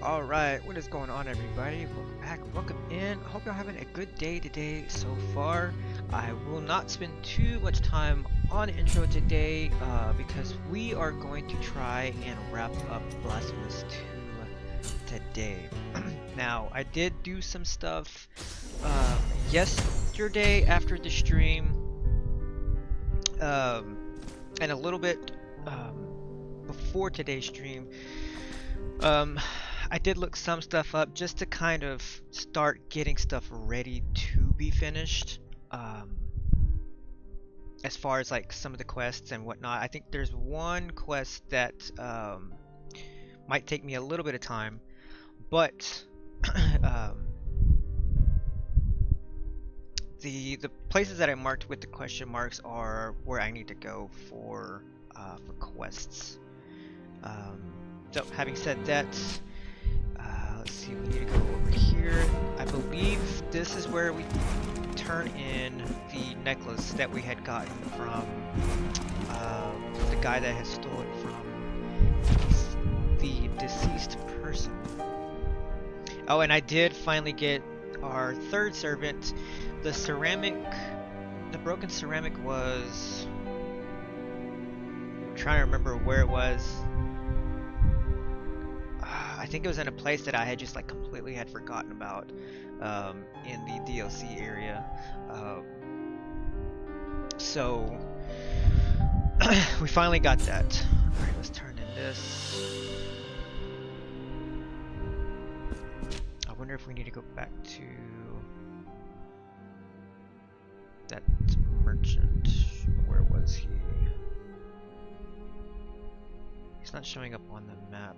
Alright, what is going on, everybody? Welcome back, welcome in. I hope you're having a good day today so far. I will not spend too much time on the intro today because we are going to try and wrap up Blasphemous 2 today. Now, I did do some stuff yesterday after the stream and a little bit before today's stream. I did look some stuff up just to kind of start getting stuff ready to be finished. As far as like some of the quests and whatnot, I think there's one quest that might take me a little bit of time, but the places that I marked with the question marks are where I need to go for quests. So having said that, let's see, we need to go over here. I believe this is where we turn in the necklace that we had gotten from the guy that had stolen from the deceased person. Oh, and I did finally get our third servant. The broken ceramic was... I'm trying to remember where it was. I think it was in a place that I had just like completely had forgotten about in the DLC area. So we finally got that. Alright, let's turn in this. I wonder if we need to go back to that merchant. Where was he? He's not showing up on the map.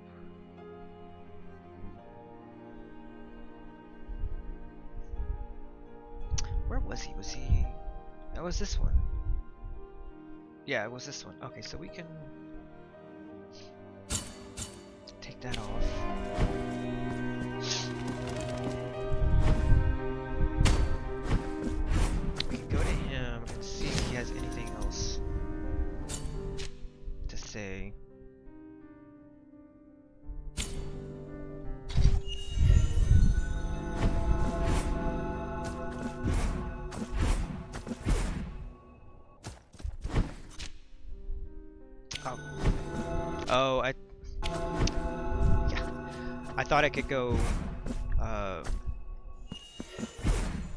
Where was he? Was he... That was this one. Yeah, it was this one. Okay, so we can take that off. We can go to him and see if he has anything else to say. Oh, I thought I could go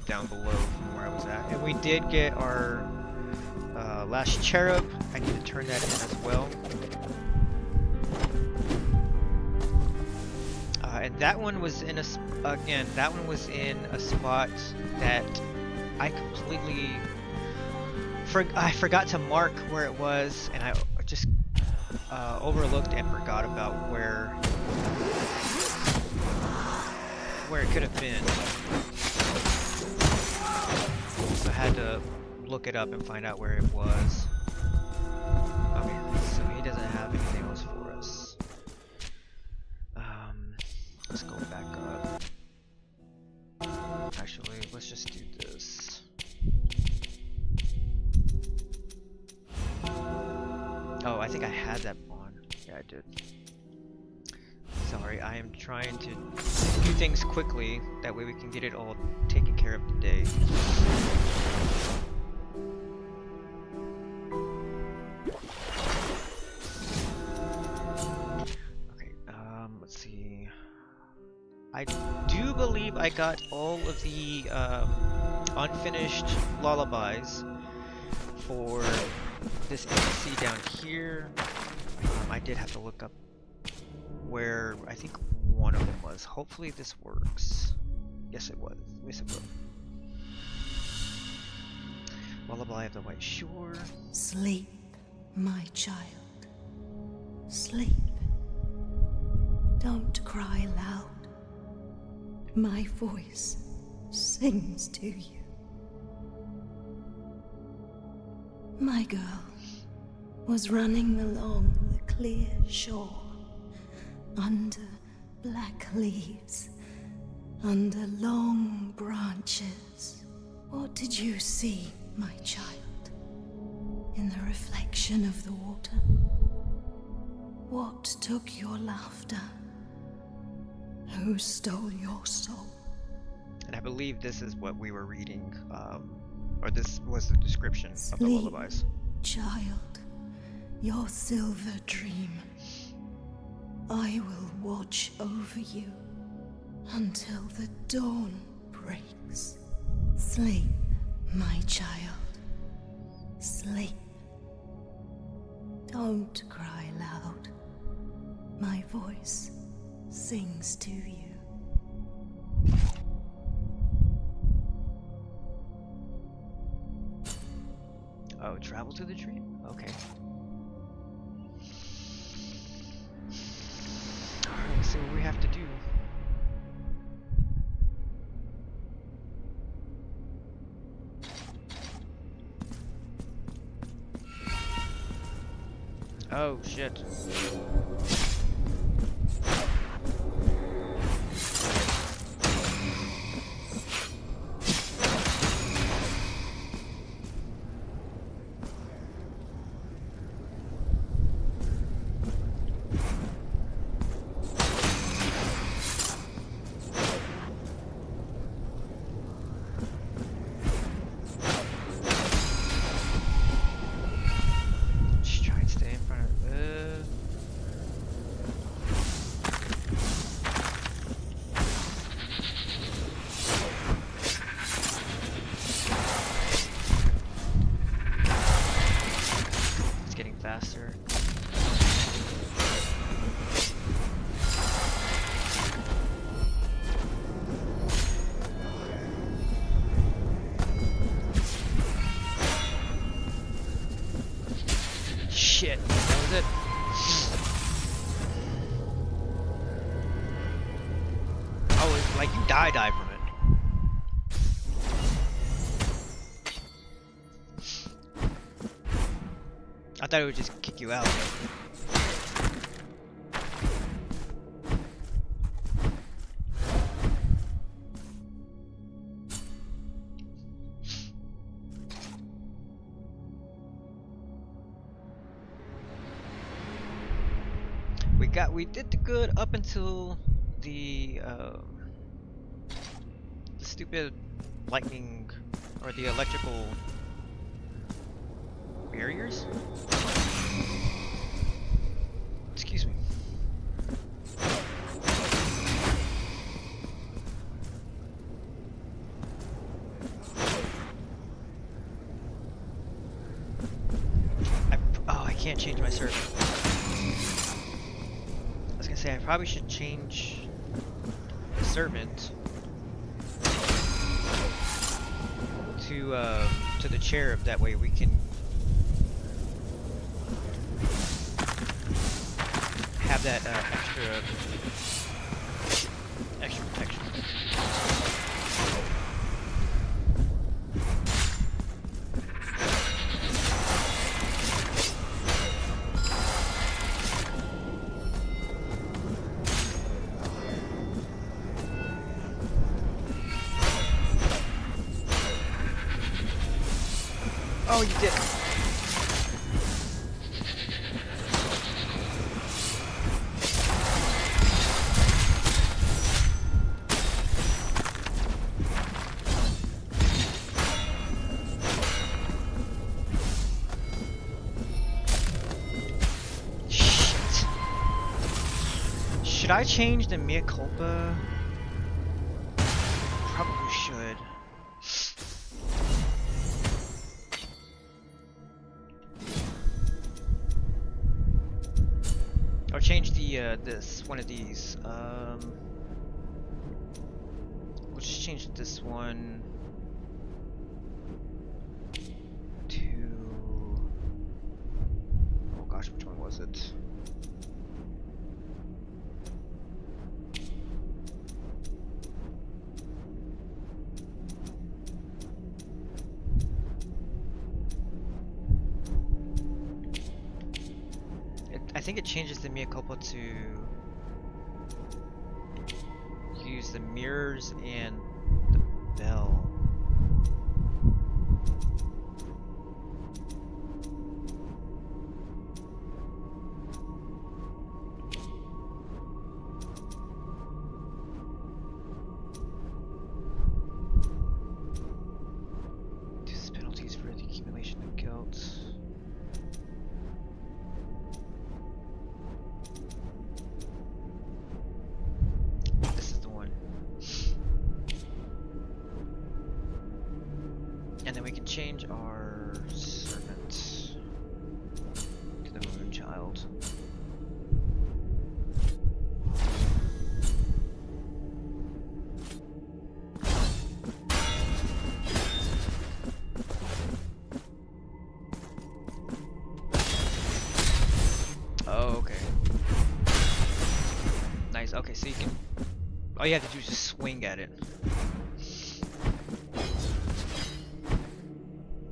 down below from where I was at. And we did get our last cherub. I need to turn that in as well. And that one was in that one was in a spot that I completely I forgot to mark where it was, and I just overlooked and forgot about where it could have been. So I had to look it up and find out where it was. Okay, so he doesn't have anything else for us. Let's go back up. Actually, let's just do this. Oh, I think I had that on. Yeah, I did. Sorry, I am trying to do things quickly. That way we can get it all taken care of today. Okay, let's see. I do believe I got all of the unfinished lullabies for this NPC down here. I did have to look up where I think one of them was. Hopefully this works. Yes, it was. Yes, it will. Lullaby of the White Shore. Sleep, my child. Sleep. Don't cry loud. My voice sings to you. My girl was running along the clear shore, under black leaves, under long branches. What did you see, my child, in the reflection of the water? What took your laughter? who stole your soul. And I believe this is what we were reading, or this was the description of the Sleep, lullabies. child, your silver dream. I will watch over you until the dawn breaks. Sleep, my child. Sleep. Don't cry loud. My voice sings to you. Oh, travel to the dream? Okay. Alright, let's see what we have to do. Oh, shit. Just try and stay in front of It's getting faster. Shit, that was it. Oh, it's like you die from it. I thought it would just kick you out. We did the good up until the stupid lightning or the electrical barriers. Excuse me. I can't change my server. I was gonna say I probably should change the servant to the cherub. That way we can have that extra protection. Oh, you did. Shit. Should I change the mea culpa? Probably should. Or change the this one of these. We'll just change this one to. Oh gosh, which one was it? I think it changes the mea culpa to use the mirrors and the bell. And then we can change our servant to the Moon Child. Oh, okay. Nice. Okay, so you can. All you have to do is just swing at it.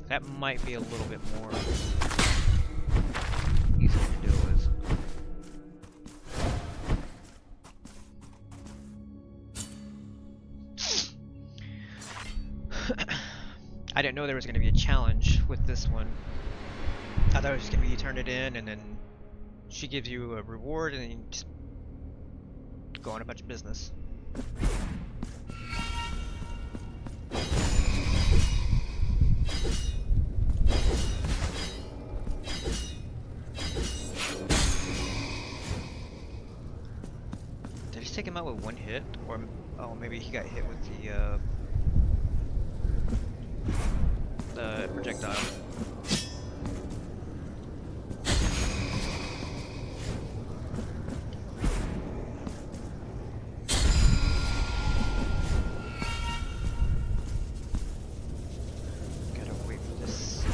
That might be a little bit more easier to deal with. I didn't know there was going to be a challenge with this one. I thought it was just going to be you turn it in and then she gives you a reward and then you just go on about your business. Did I just take him out with one hit? Or, oh, maybe he got hit with the projectile. Gotta wait for this.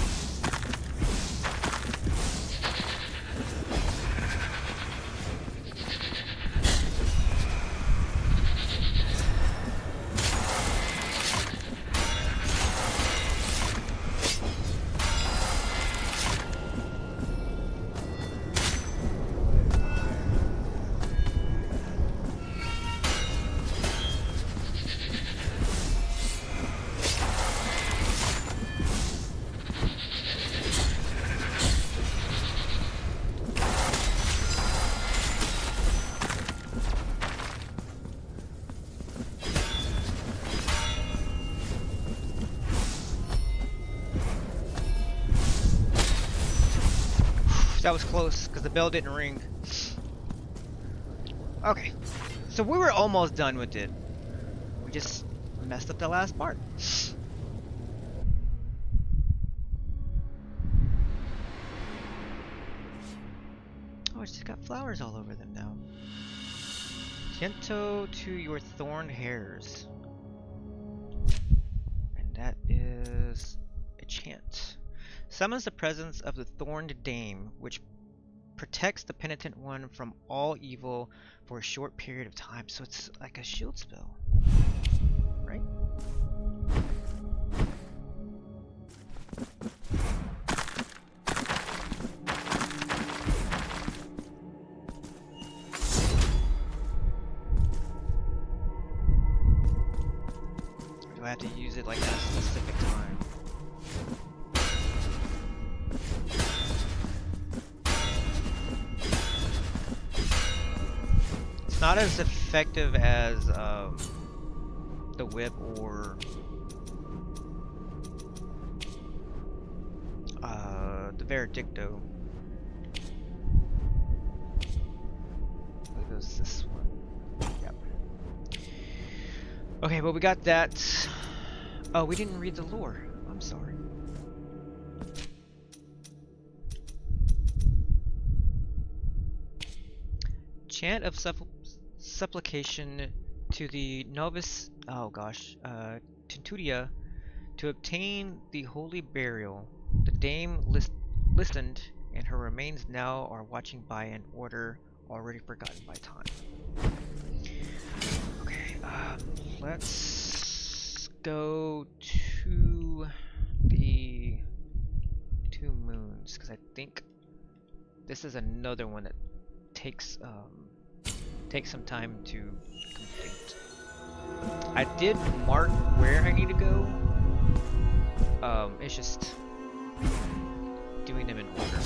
That was close, because the bell didn't ring. Okay, so we were almost done with it. We just messed up the last part. Oh, it's just got flowers all over them now. Gento to your thorn hairs. And that is a chant. Summons the presence of the Thorned Dame, which protects the penitent one from all evil for a short period of time. So it's like a shield spell, right? Or do I have to use it like at a specific time? It's not as effective as the whip or the Veredicto. I believe it was this one. Yep. Okay, well we got that. Oh, we didn't read the lore. I'm sorry. Chant of supplication to the novice, oh gosh, Tintudia, to obtain the holy burial. The dame listened, and her remains now are watching by an order already forgotten by time. Okay, let's go to the two moons, because I think this is another one that takes some time to complete. I did mark where I need to go. It's just doing them in order.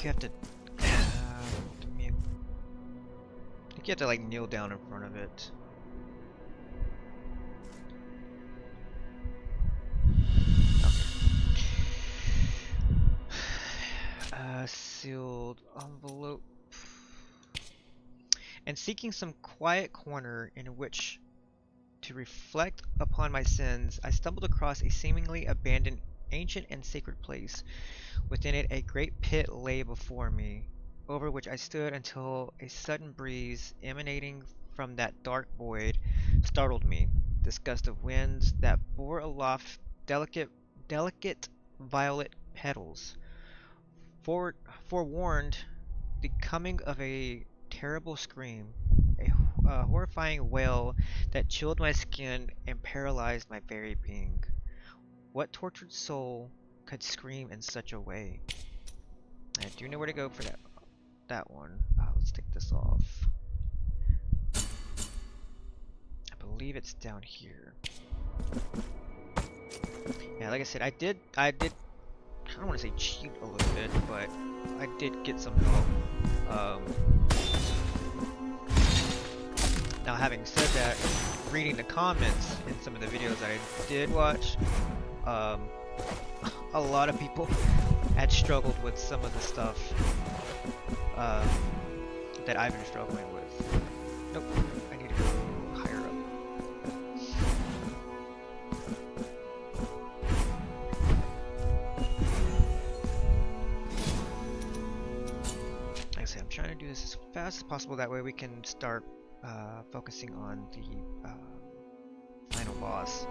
You have to think you have to like kneel down in front of it. Sealed envelope. And seeking some quiet corner in which to reflect upon my sins, I stumbled across a seemingly abandoned, ancient and sacred place. Within it, a great pit lay before me, over which I stood until a sudden breeze emanating from that dark void startled me. This gust of winds that bore aloft delicate violet petals forewarned the coming of a terrible scream, a horrifying wail that chilled my skin and paralyzed my very being. What tortured soul could scream in such a way? I do know where to go for that one. Let's take this off. I believe it's down here. Yeah, like I said, I did I don't want to say cheat a little bit, but I did get some help. Now, having said that, reading the comments in some of the videos that I did watch, a lot of people had struggled with some of the stuff that I've been struggling with. Nope, I need to go higher up. Like I said, I'm trying to do this as fast as possible, that way we can start focusing on the final boss.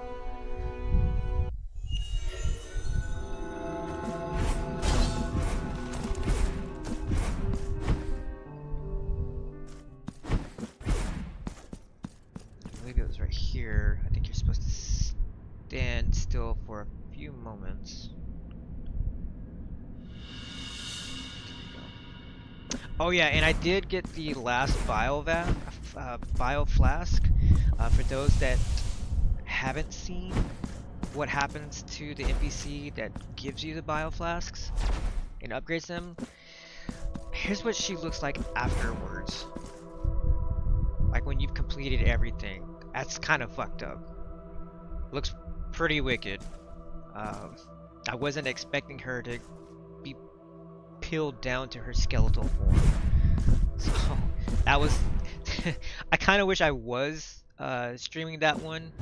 I believe it was right here. I think you're supposed to stand still for a few moments. Oh yeah, and I did get the last bio flask. For those that haven't seen what happens to the NPC that gives you the bio flasks and upgrades them, here's what she looks like afterwards. Like when you've completed everything. That's kind of fucked up. Looks pretty wicked. I wasn't expecting her to be peeled down to her skeletal form. So that was I kind of wish I was streaming that one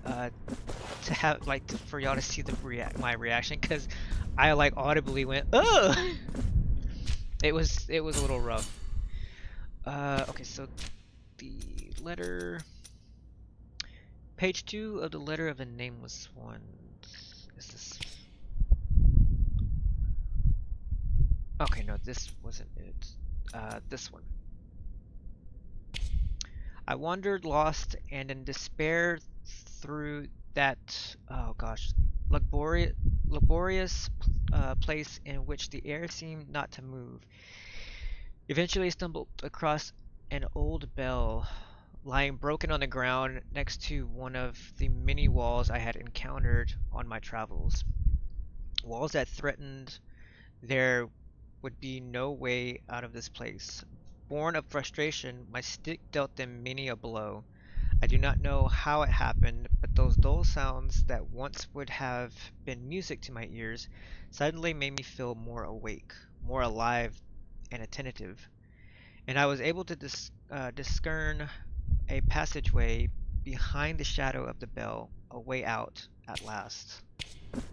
to have for y'all to see the my reaction, because I like audibly went ugh. It was a little rough. Okay, so the letter, page 2 of the letter of the nameless one. Is this? Okay, no, this wasn't it. This one. I wandered lost and in despair through that, oh gosh, laborious place in which the air seemed not to move. Eventually I stumbled across an old bell lying broken on the ground next to one of the many walls I had encountered on my travels. Walls that threatened there would be no way out of this place. Born of frustration, my stick dealt them many a blow. I do not know how it happened, but those dull sounds that once would have been music to my ears suddenly made me feel more awake, more alive and attentive. And I was able to discern a passageway behind the shadow of the bell, a way out at last.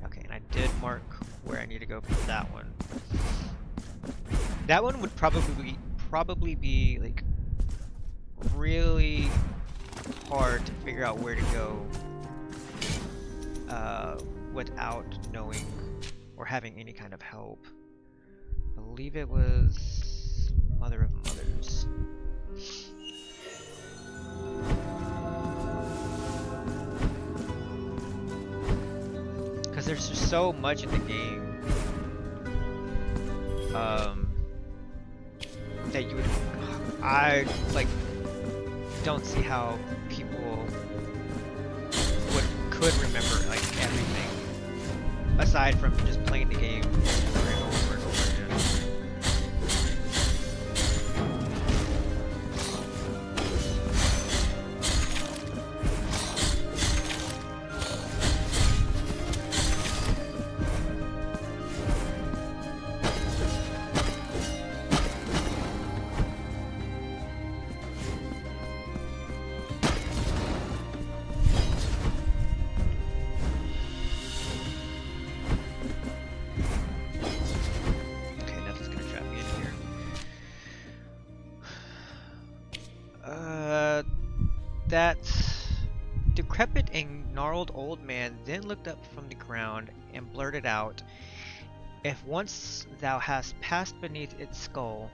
Okay, and I did mark where I need to go for that one. That one would probably be like really hard to figure out where to go without knowing or having any kind of help. I believe it was Mother of Mothers. Because there's just so much in the game that you would, I like don't see how people could remember like everything aside from just playing the game over and over and over again. That decrepit and gnarled old man then looked up from the ground and blurted out, "If once thou hast passed beneath its skull,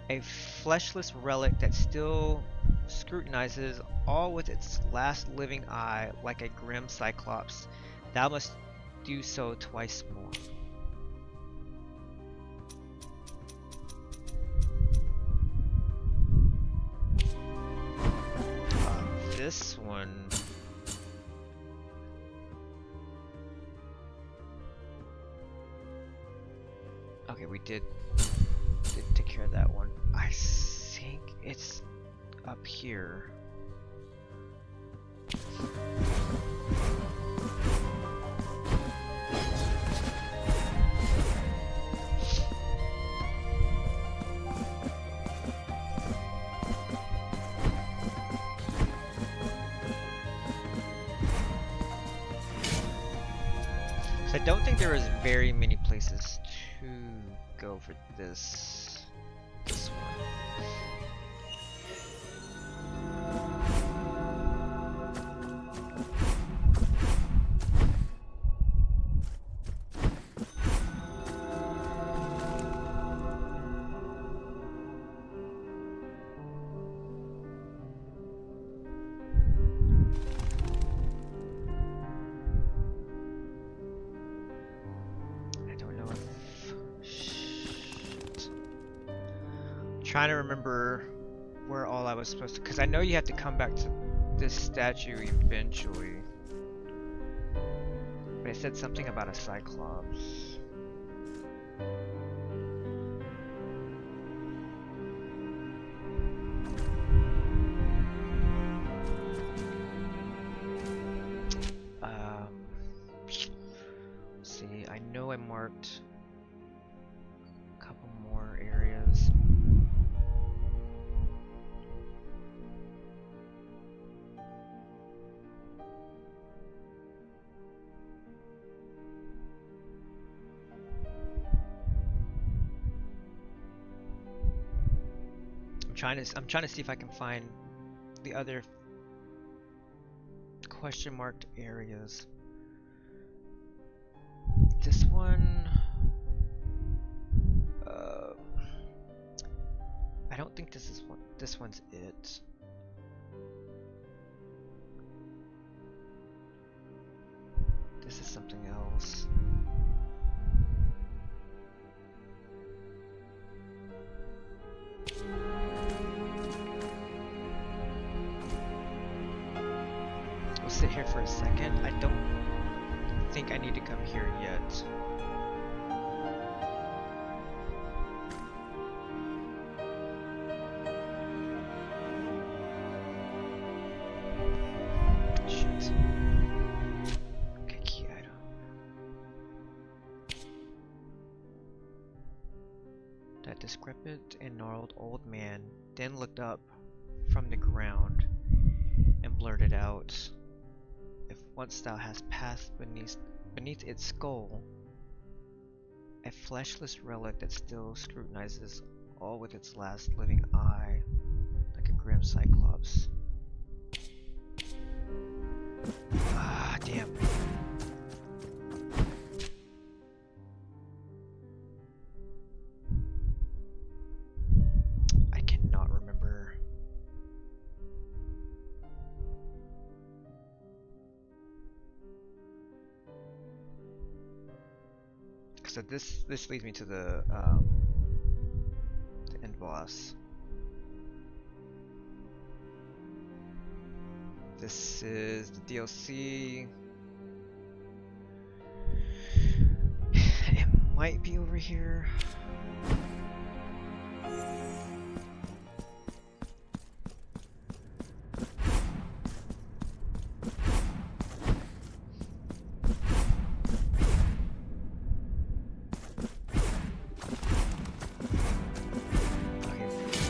a fleshless relic that still scrutinizes all with its last living eye like a grim cyclops, thou must do so twice more." This one... Okay, we did take care of that one. I think it's up here. So I don't think there is very many places to go for this one. Trying to remember where all I was supposed to, because I know you have to come back to this statue eventually. But it said something about a cyclops. Let's see, I know I marked a couple more areas. I'm trying to see if I can find the other question marked areas. This one, I don't think this one's it. This is something else. We'll sit here for a second. I don't think I need to come here yet. Shit. Okay, key item. That decrepit and gnarled old man then looked up from the ground and blurted out, "If once thou hast passed beneath its skull, a fleshless relic that still scrutinizes all with its last living eye, like a grim cyclops." Ah, damn. I cannot remember. So this leads me to the end boss. This is the DLC. It might be over here.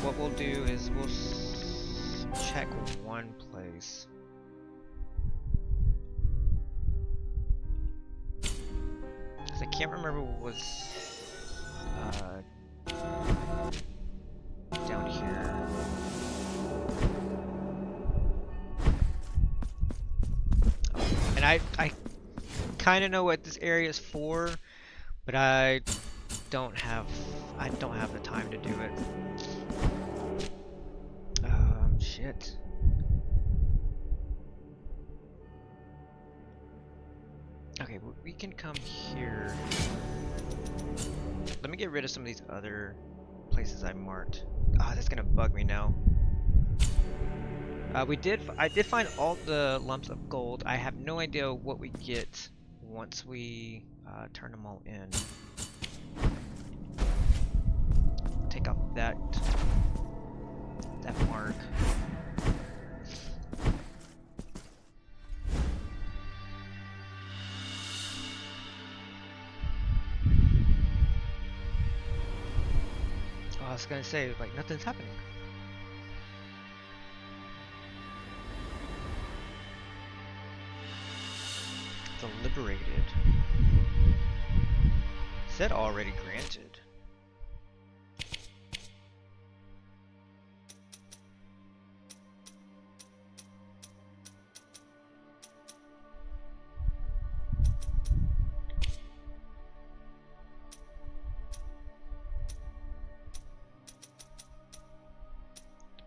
What we'll do is we'll check one place. Because I can't remember what was down here. and I kind of know what this area is for, but I don't have the time to do it. Shit. Okay, well, we can come here. Let me get rid of some of these other places I marked. Ah, that's gonna bug me now. I did find all the lumps of gold. I have no idea what we get once we turn them all in. Take out that mark. Oh, I was gonna say, like, nothing's happening. Deliberated. Said already granted.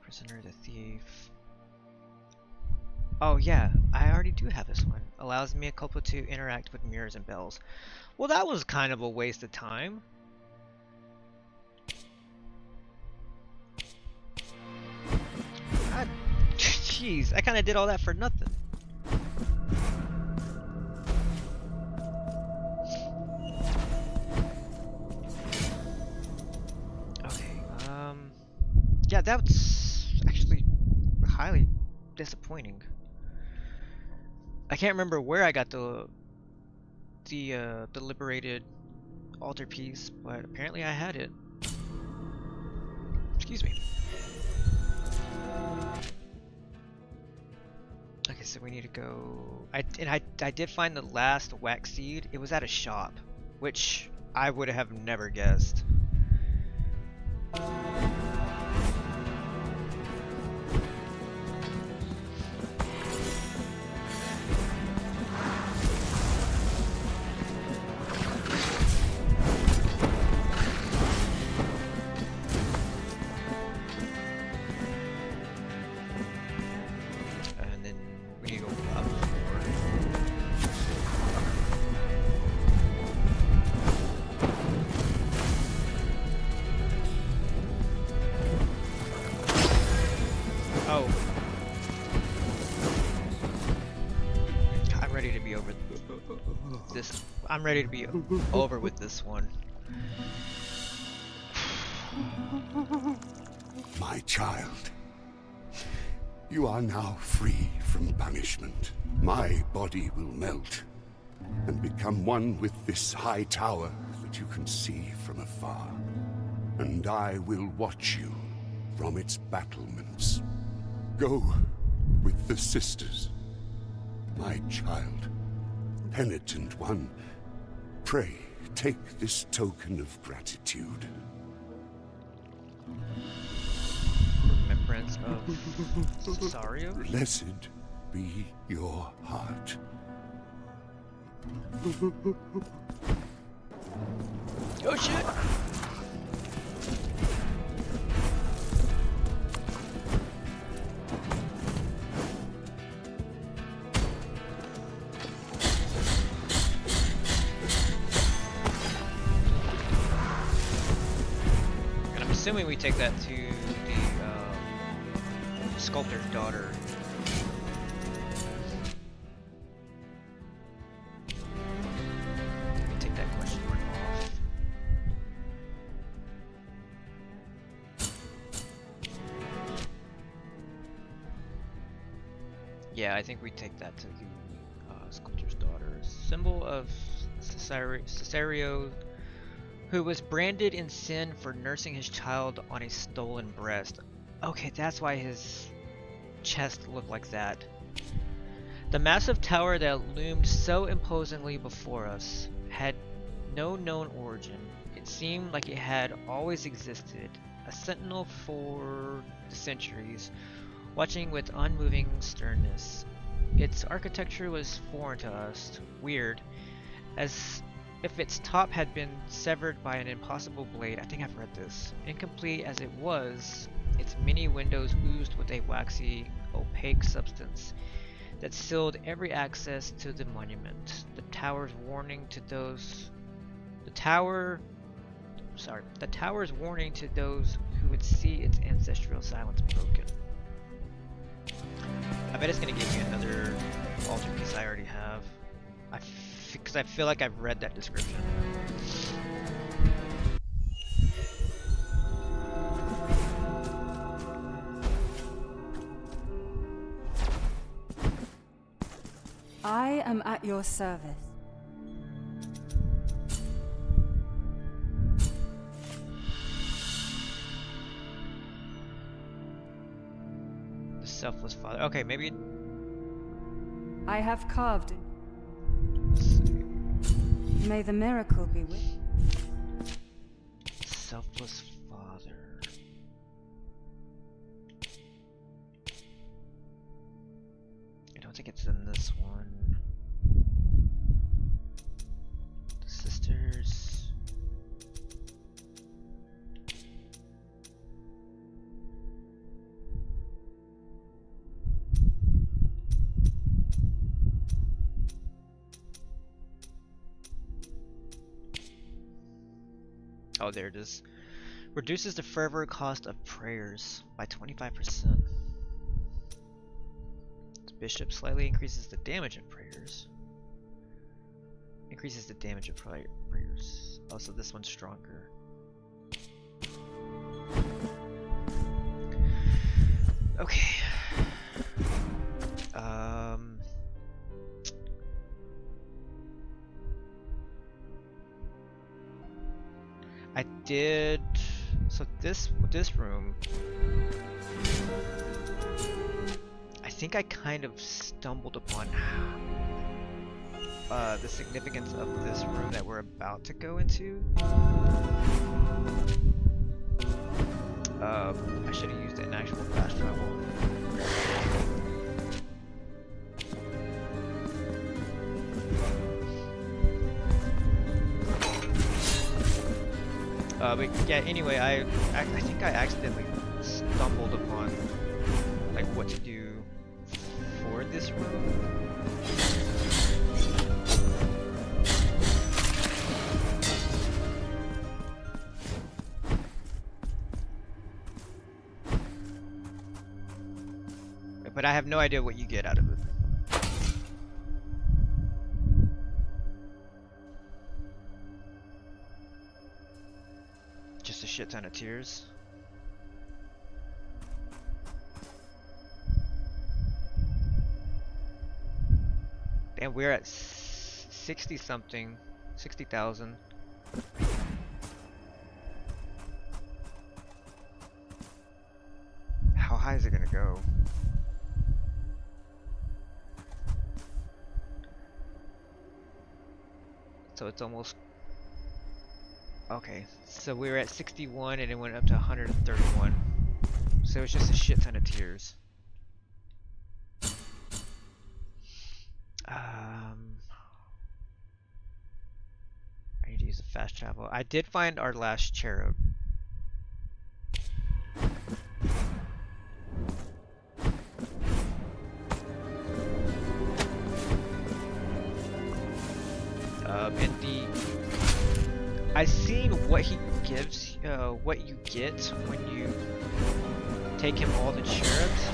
Prisoner, the thief. Oh yeah, I already do have this one. Allows me a culprit to interact with mirrors and bells. Well, that was kind of a waste of time. Jeez, I kind of did all that for nothing. Okay, yeah, that's actually highly disappointing. I can't remember where I got the liberated altarpiece, but apparently I had it. Excuse me. Okay, so we need to go. I did find the last wax seed. It was at a shop, which I would have never guessed. I'm ready to be over with this one. My child, you are now free from punishment. My body will melt and become one with this high tower that you can see from afar. And I will watch you from its battlements. Go with the sisters, my child. Penitent one, pray, take this token of gratitude. Remembrance of Cesario? Blessed be your heart. Oh shit! Assuming we take that to the sculptor's daughter. Take that question mark off. Yeah, I think we take that to the sculptor's daughter. Symbol of Cesario, who was branded in sin for nursing his child on a stolen breast. Okay, that's why his chest looked like that. The massive tower that loomed so imposingly before us had no known origin. It seemed like it had always existed, a sentinel for the centuries, watching with unmoving sternness. its architecture was foreign to us, weird, as if its top had been severed by an impossible blade. I think I've read this. Incomplete as it was, its many windows oozed with a waxy, opaque substance that sealed every access to the monument. The tower's warning to those who would see its ancestral silence broken. I bet it's gonna give me another altar piece I already have. Because I feel like I've read that description. I am at your service. The selfless father. Okay, maybe. I have carved it. Let's see. May the miracle be with you. Selfless father. I don't think it's in this one. The sisters. Oh, there it is. Reduces the fervor cost of prayers by 25%. The bishop slightly increases the damage of prayers. Increases the damage of prayers. Oh, so this one's stronger. Okay. I did. So this room, I think I kind of stumbled upon the significance of this room that we're about to go into. I should have used an actual fast travel. But yeah, anyway, I think I accidentally stumbled upon like what to do for this room. But I have no idea what you get out of it. Just a shit ton of tears. And we're at 60 something, 60,000. How high is it gonna go? So it's almost. Okay, so we were at 61 and it went up to 131. So it's just a shit ton of tears. I need to use a fast travel. I did find our last cherub. I seen what he gives, what you get when you take him all the cherubs,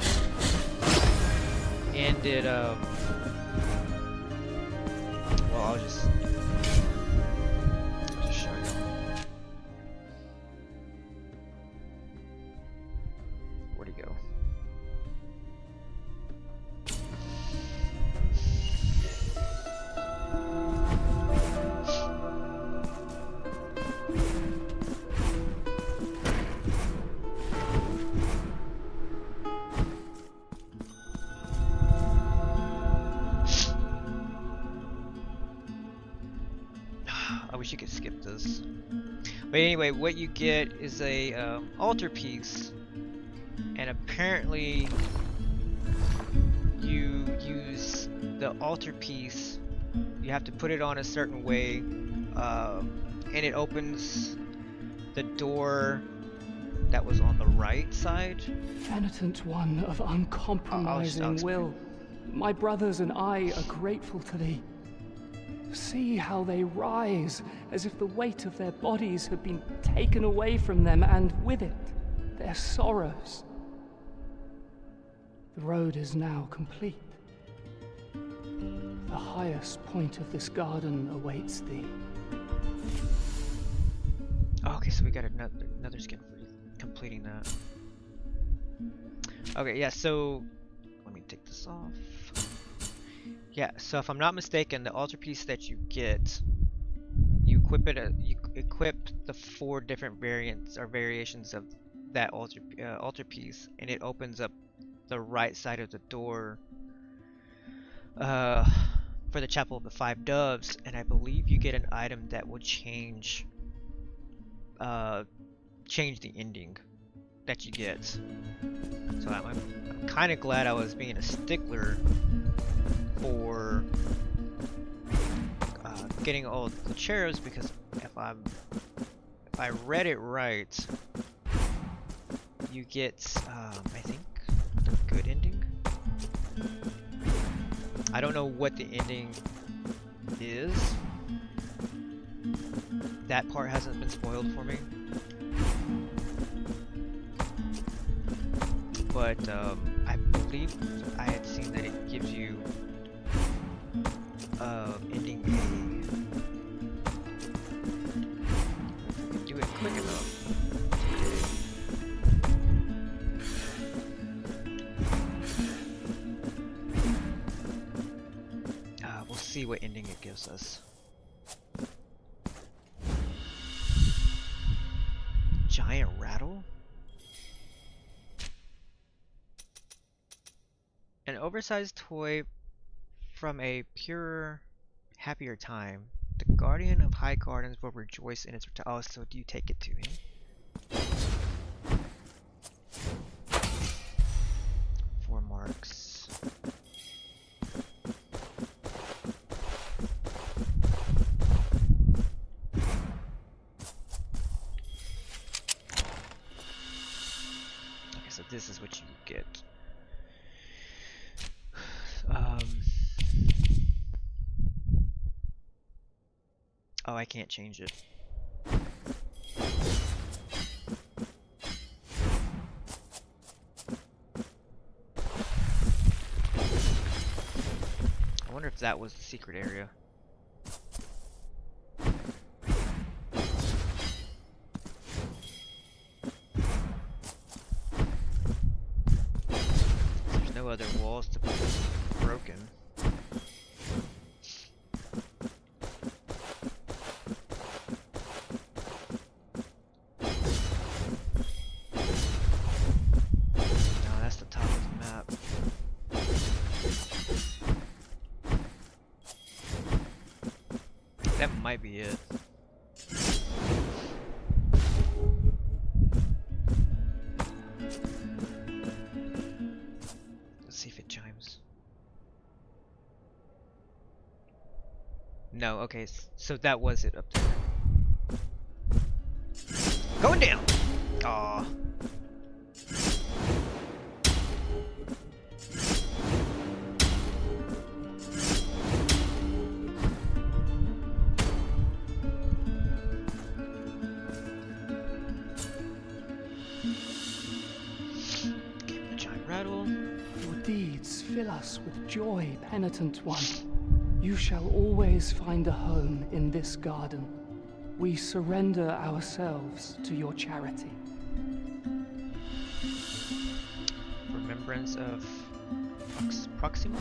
and it well, I'll just show you. Where'd he go? I wish you could skip this. But anyway, what you get is a altar piece, and apparently you use the altarpiece. You have to put it on a certain way, and it opens the door that was on the right side. Penitent one of uncompromising will, my brothers and I are grateful to thee. See how they rise, as if the weight of their bodies had been taken away from them, and with it, their sorrows. The road is now complete. The highest point of this garden awaits thee. Okay, so we got another skin for completing that. Okay, yeah, so let me take this off. Yeah, so if I'm not mistaken, the altarpiece that you get, you equip it. You equip the 4 different variants or variations of that altarpiece, and it opens up the right side of the door for the Chapel of the 5 Doves, and I believe you get an item that will change the ending that you get. So I'm kind of glad I was being a stickler for getting all the cherubs, because if I read it right, you get I think the good ending. I don't know what the ending is. That part hasn't been spoiled for me. But I believe I had seen that it gives you ending A. If we can do it quick enough. We'll see what ending it gives us. Giant rattle? An oversized toy from a purer, happier time. The guardian of high gardens will rejoice in its return. Oh, so do you take it to him? 4 marks. Okay, so this is what you get. Oh, I can't change it. I wonder if that was the secret area. There's no other walls to be broken. That might be it. Let's see if it chimes. No, okay, so that was it up there. Going down! Aww. Your deeds fill us with joy, penitent one. You shall always find a home in this garden. We surrender ourselves to your charity. Remembrance of Proxima?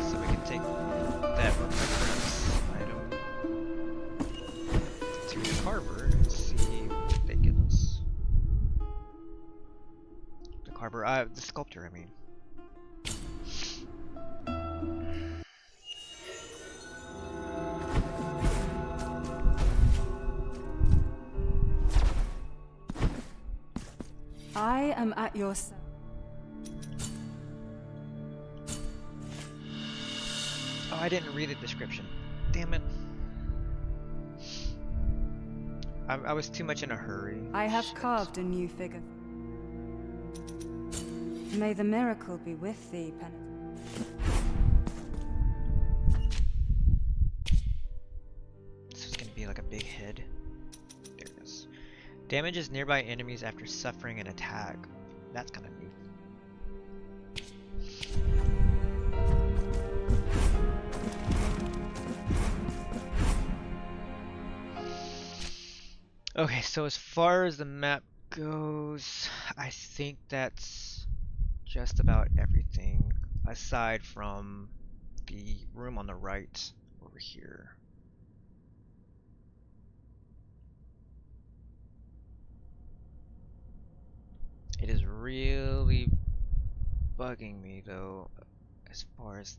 So we can take that remembrance item to the carver and see what they give us. The carver, the sculptor, I mean. I am at your service. Oh, I didn't read the description. Damn it. I was too much in a hurry. I have Shit. carved a new figure. May the miracle be with thee, penitent. This is gonna be like a big head. There it is. Damages nearby enemies after suffering an attack. That's kind of neat. Okay, so as far as the map goes, I think that's just about everything aside from the room on the right over here. It is really bugging me though, as far as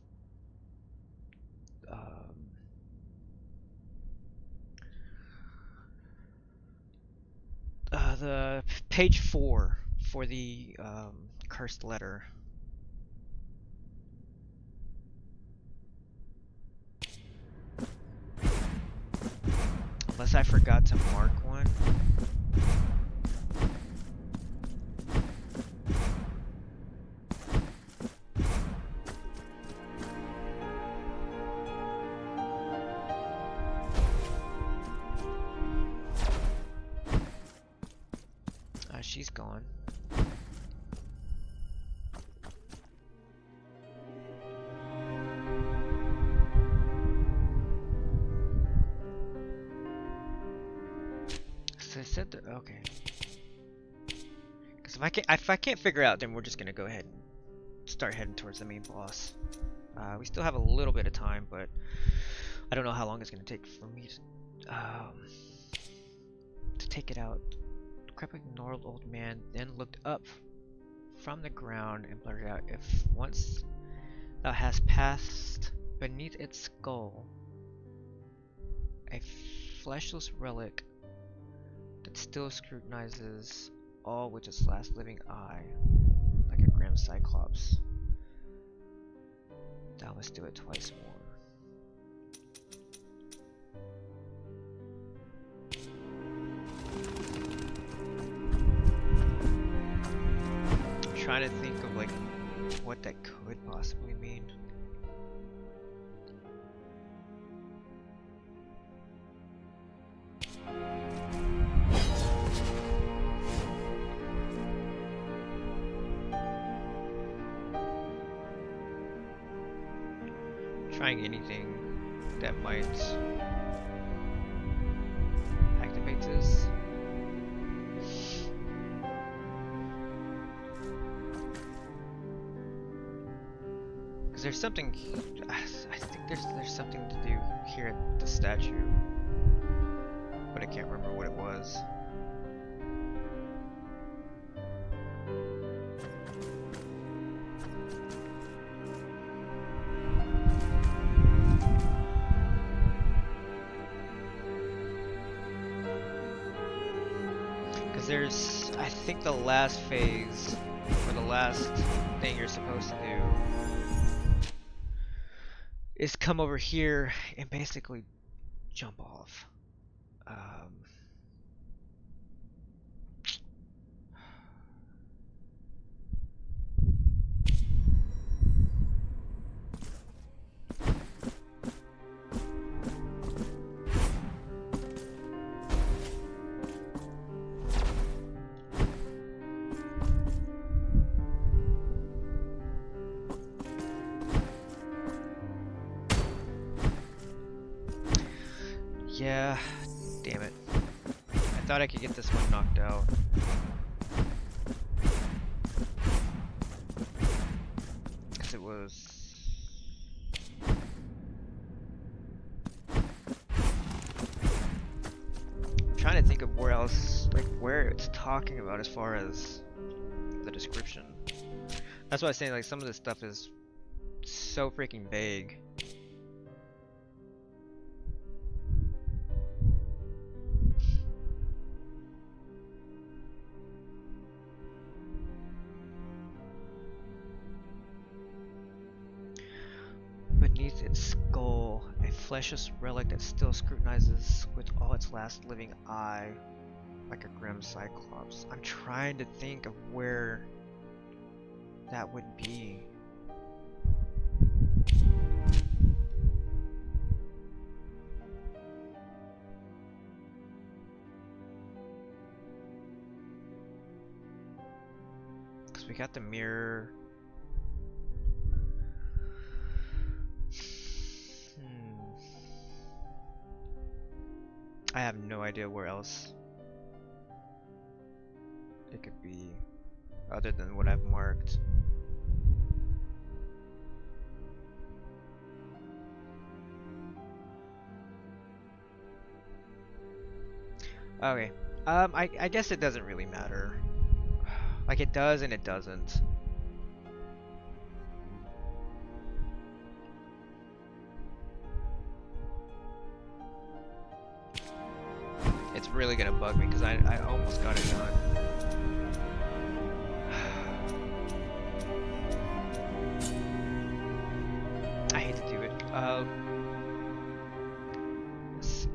the page 4 for the cursed letter. Unless I forgot to mark one. She's gone. So I said that, okay. Because if I can't figure out, then we're just gonna go ahead and start heading towards the main boss. We still have a little bit of time, but I don't know how long it's gonna take for me to take it out. Decrepit gnarled old man then looked up from the ground and blurted out, "If once thou hast passed beneath its skull, a fleshless relic that still scrutinizes all with its last living eye, like a grim cyclops, thou must do it twice more." Trying to think of like what that could possibly mean. Trying anything that might activate this. There's something. I think there's something to do here at the statue, but I can't remember what it was. Because there's, I think the last phase, or the last thing you're supposed to do, is come over here and basically jump off. Yeah, damn it. I thought I could get this one knocked out. Because it was... I'm trying to think of where else, like where it's talking about as far as the description. That's why I was saying, like, some of this stuff is so freaking vague. fleshless relic that still scrutinizes with all its last living eye, like a grim cyclops. I'm trying to think of where that would be. Because we got the mirror. I have no idea where else it could be other than what I've marked. Okay. I guess it doesn't really matter. Like, it does and it doesn't. It's really gonna bug me because I almost got it done. I hate to do it. Let's see.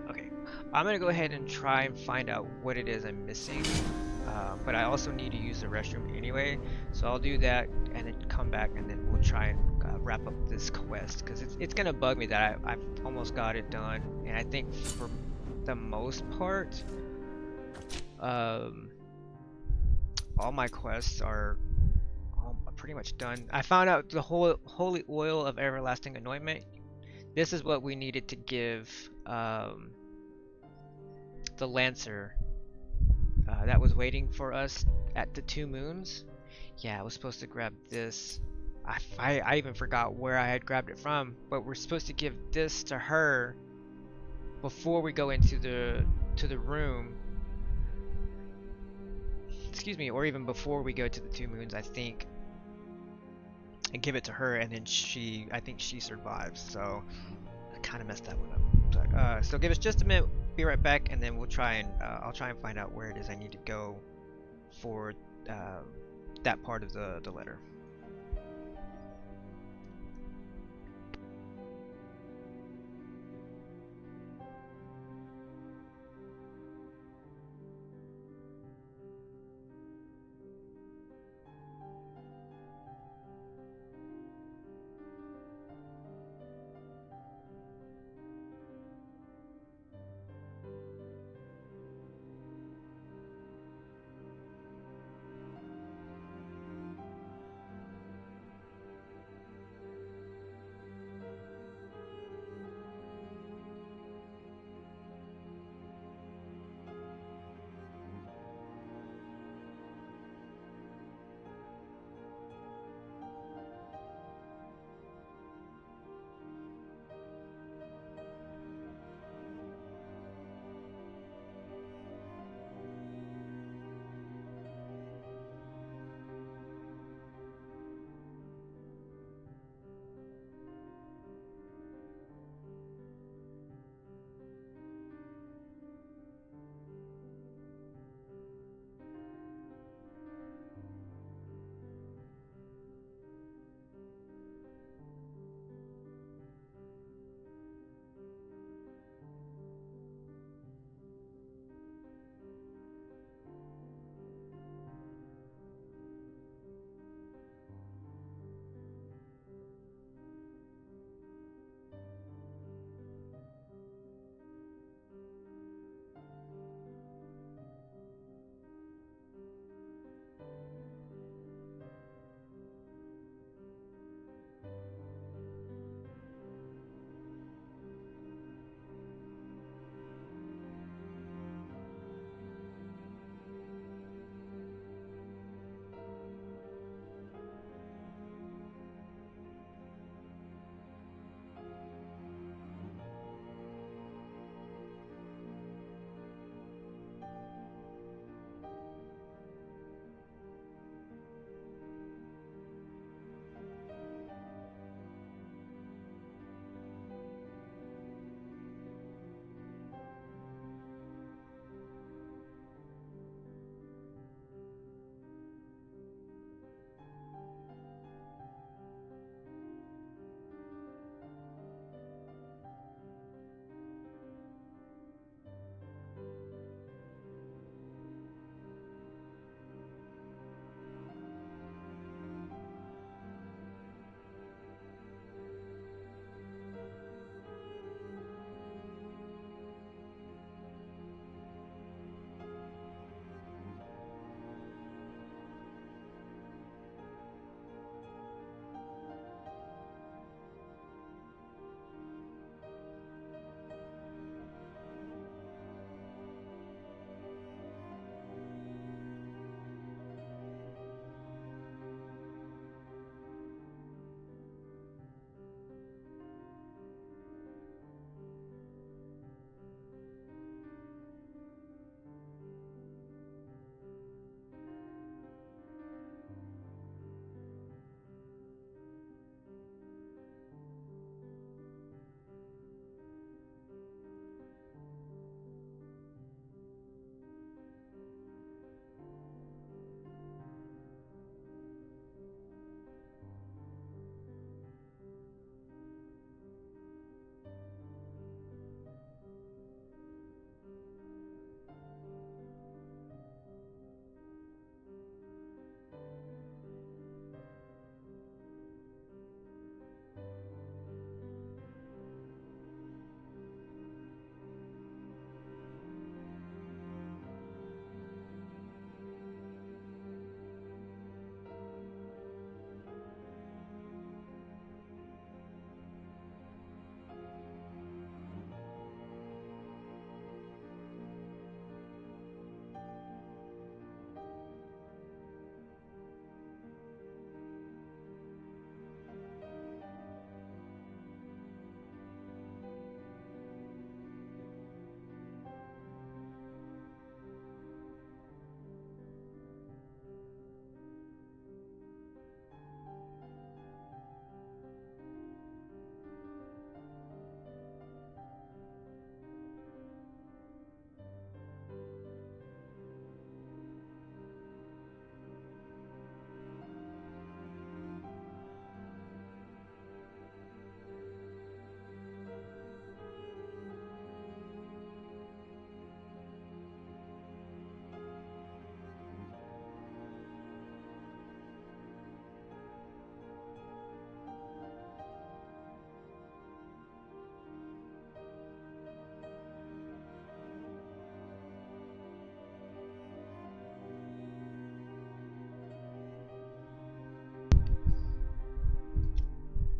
Okay, I'm gonna go ahead and try and find out what it is I'm missing. But I also need to use the restroom anyway, so I'll do that and then come back and then we'll try and wrap up this quest, because it's gonna bug me that I've almost got it done, and I think for the most part, all my quests are pretty much done. I found out the whole holy oil of everlasting anointment. This is what we needed to give the Lancer that was waiting for us at the 2 moons. Yeah, I was supposed to grab this. I even forgot where I had grabbed it from, but we're supposed to give this to her before we go into the room. Excuse me, or even before we go to the 2 moons, I think, and give it to her, and then I think she survives. So I kind of messed that one up. So give us just a minute. Be right back, and then we'll try and I'll try and find out where it is I need to go for that part of the letter.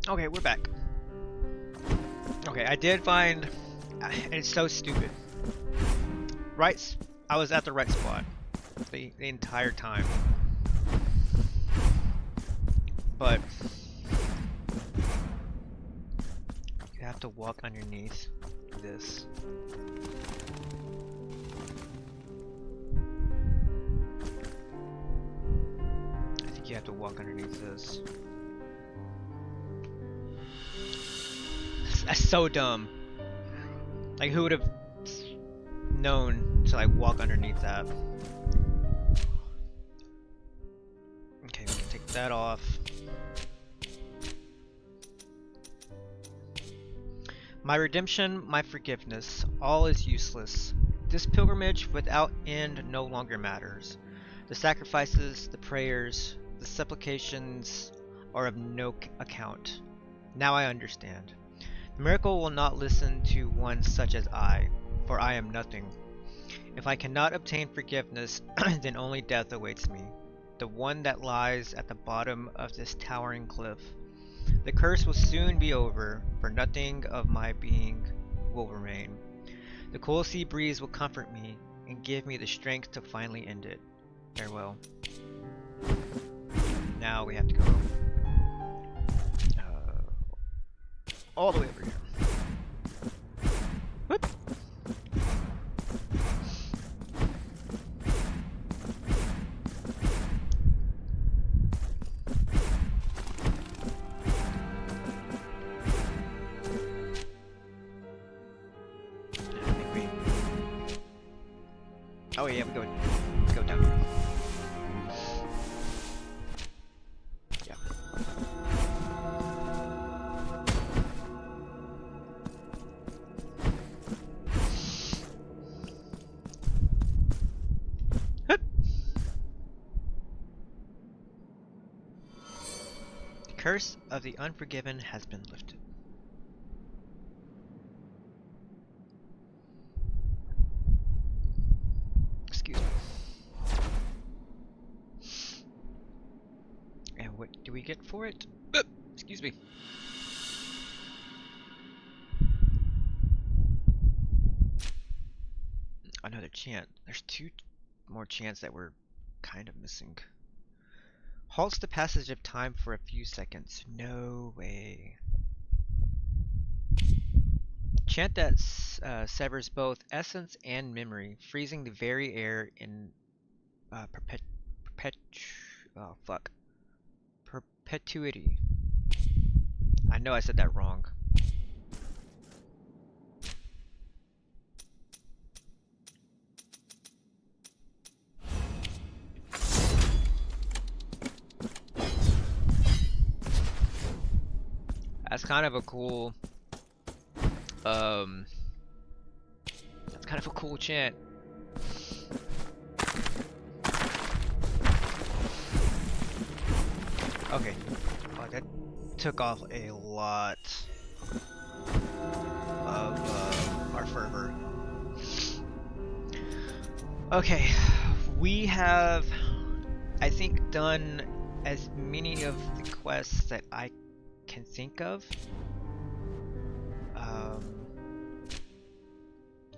Okay, we're back. Okay, I did find, and it's so stupid. I was at the right spot the entire time, but you have to walk underneath this. I think you have to walk underneath this. That's so dumb. Like, who would have known to like walk underneath that? Okay, we can take that off. My redemption, my forgiveness, all is useless. This pilgrimage without end no longer matters. The sacrifices, the prayers, the supplications are of no account. Now I understand. The miracle will not listen to one such as I, for I am nothing. If I cannot obtain forgiveness, then only death awaits me, the one that lies at the bottom of this towering cliff. The curse will soon be over, for nothing of my being will remain. The cool sea breeze will comfort me and give me the strength to finally end it. Farewell. Now we have to go all the way over here. Whoop. Oh yeah, we go down here. Yeah. Hup. The curse of the unforgiven has been lifted. Excuse me. And what do we get for it? Excuse me. Another chant. There's 2 more chants that we're kind of missing. Halts the passage of time for a few seconds. No way. Chant that severs both essence and memory, freezing the very air in perpetuity. I know I said that wrong. That's kind of a cool that's kind of a cool chant. Okay. Oh, that took off a lot of our fervor. Okay, we have, I think, done as many of the quests that I can think of,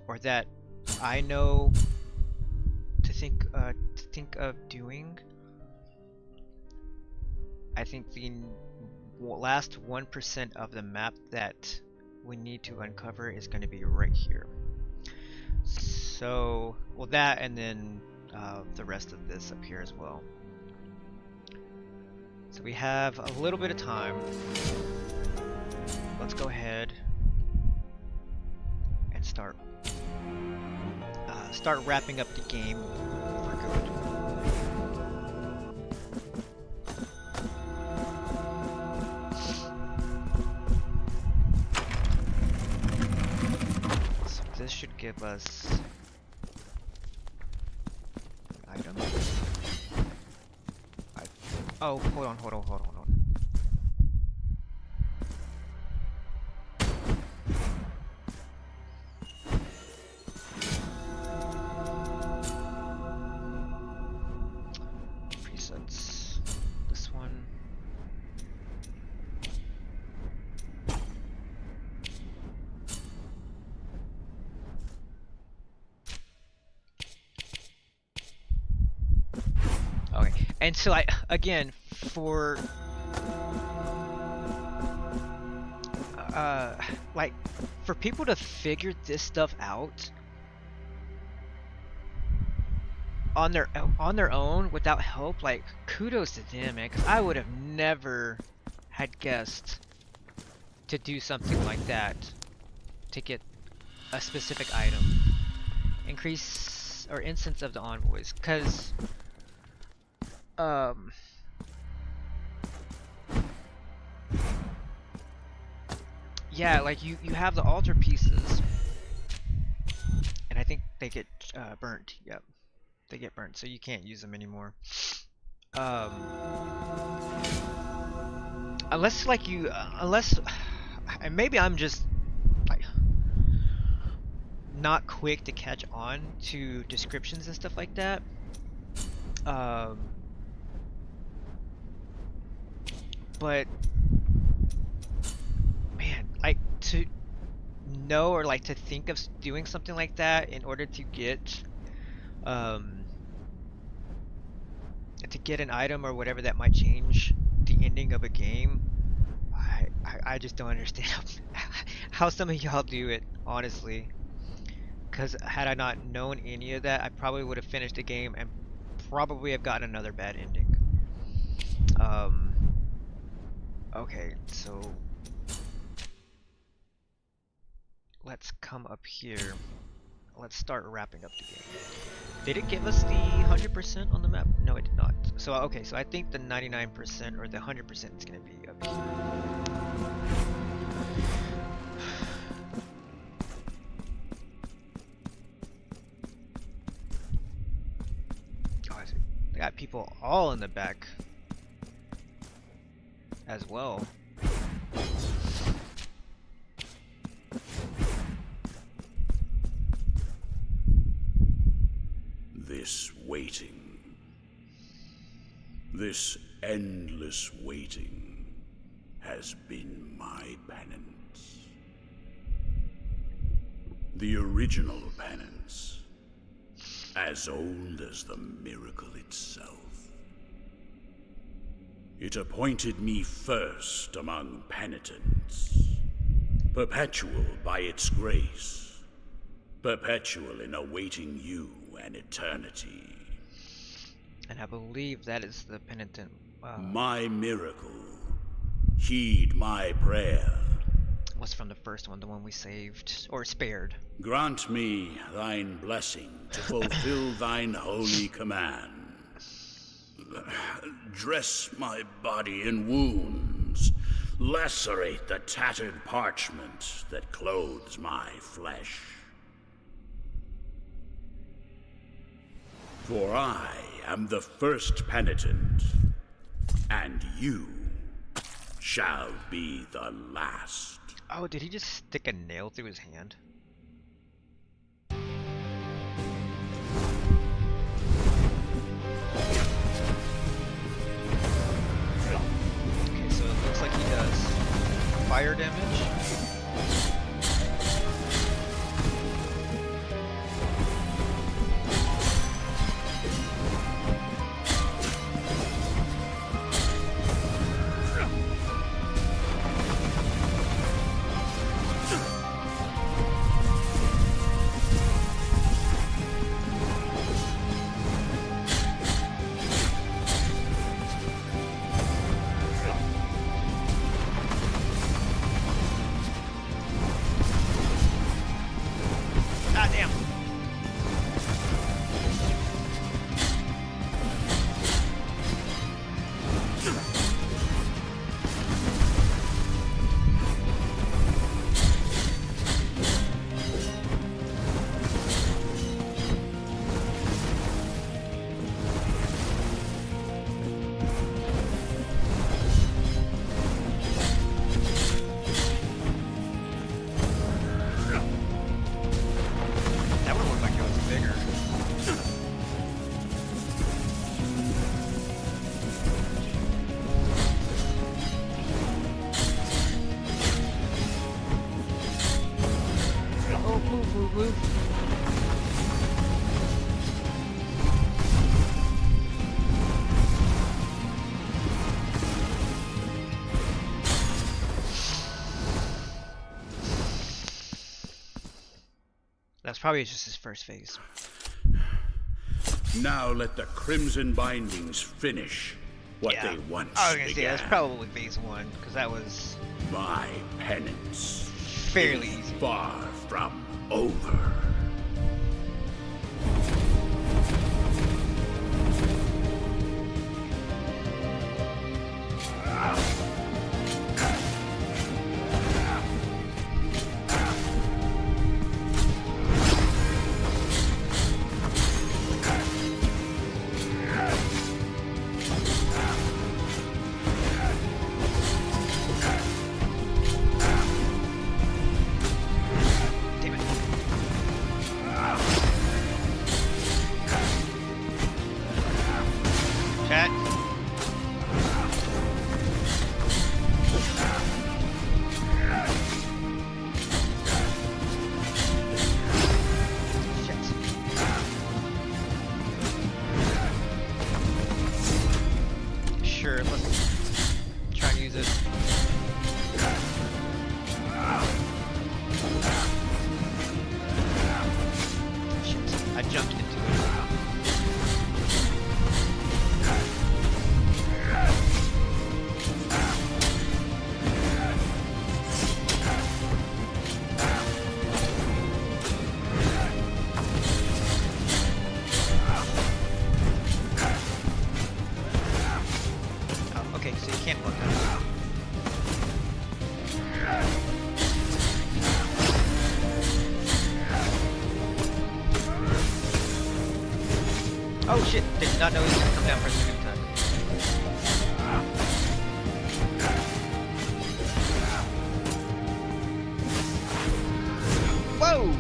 or that I know to think of doing. I think the last 1% of the map that we need to uncover is going to be right here. So, well, that and then the rest of this up here as well. So we have a little bit of time. Let's go ahead and start wrapping up the game for good. So this should give us an item. Oh, hold on. Presets. This one. And so again, for like, for people to figure this stuff out on their own without help, like, kudos to them, man, because I would have never had guessed to do something like that to get a specific item. Increase or instance of the envoys, because yeah, like you have the altar pieces, and I think they get burnt. Yep, they get burnt, so you can't use them anymore. Unless like you, and maybe I'm just like not quick to catch on to descriptions and stuff like that. But man, like, to know or like to think of doing something like that in order to get an item or whatever that might change the ending of a game, I just don't understand how some of y'all do it, honestly. Because had I not known any of that, I probably would have finished the game and probably have gotten another bad ending. Okay, so let's come up here. Let's start wrapping up the game. Did it give us the 100% on the map? No, it did not. So okay, so I think the 99% or the 100% is going to be up here. Oh, I see. They got people all in the back as well. This waiting, this endless waiting, has been my penance. The original penance, as old as the miracle itself. It appointed me first among penitents, perpetual by its grace, perpetual in awaiting you an eternity. And I believe that is the penitent. My miracle, heed my prayer. Was from the first one, the one we saved or spared. Grant me thine blessing to fulfill thine holy command. Dress my body in wounds, lacerate the tattered parchment that clothes my flesh. For I am the first penitent, and you shall be the last. Oh, did he just stick a nail through his hand? Okay, so it looks like he does fire damage. That's probably just his first phase. Now let the Crimson Bindings finish what they once I was gonna say began. that's probably phase 1, because that was My penance fairly is easy. far from over. Damn it. Chat. Shit. Sure, let's try and use it. Shit, I jumped into it. Oh, okay, so you can't work on it. Oh shit, did not know he was gonna come down for a second attack. Whoa!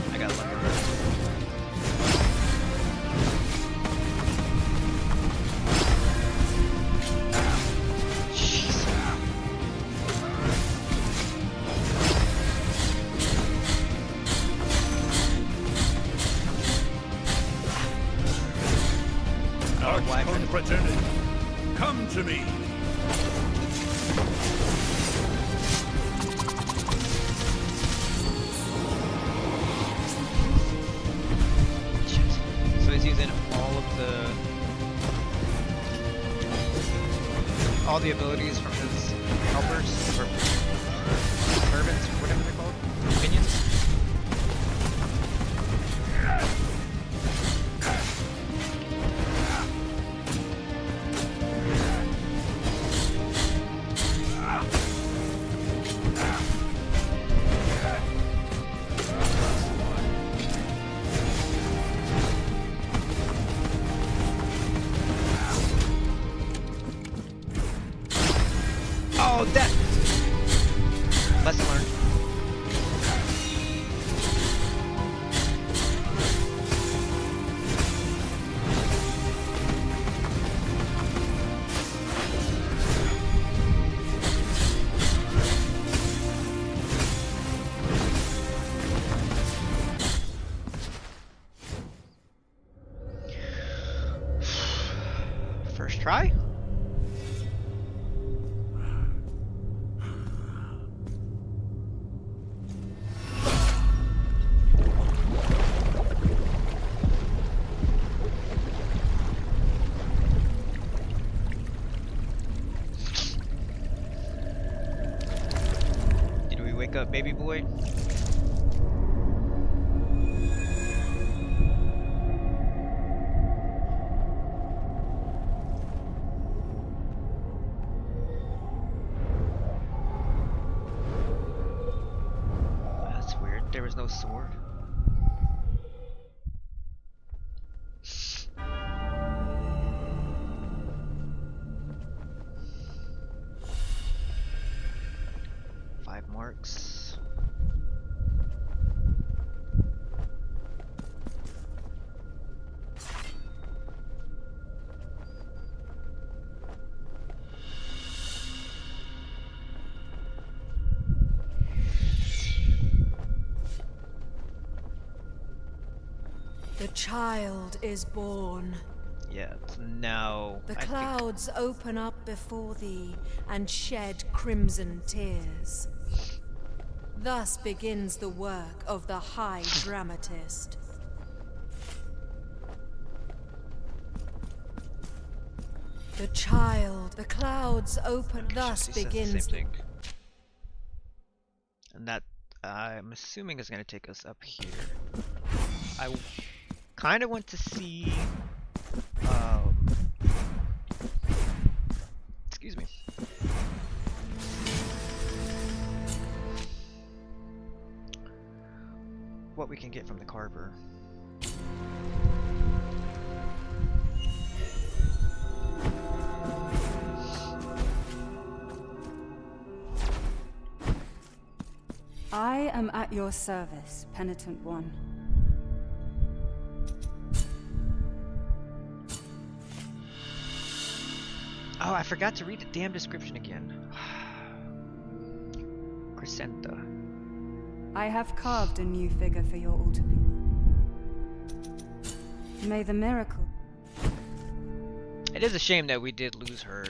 I got lucky. Jeez. Oh, why? Archconfraternity, come to me. Shit. So he's using all the abilities from his helpers or servants, whatever they're called, minions. Oh, that! Lesson learned. First try? Did we wake up baby boy? That's weird. There was no sword. Five marks. The child is born. Yeah, now The I think clouds open up before thee and shed crimson tears. Thus begins the work of the High Dramatist. The child, the clouds open, okay, thus she says the begins same thing. And that I'm assuming is going to take us up here. I kind of want to see. Excuse me. What we can get from the carver. I am at your service, penitent one. Oh, I forgot to read the damn description again. Crescenta. I have carved a new figure for your altar piece. May the miracle... It is a shame that we did lose her.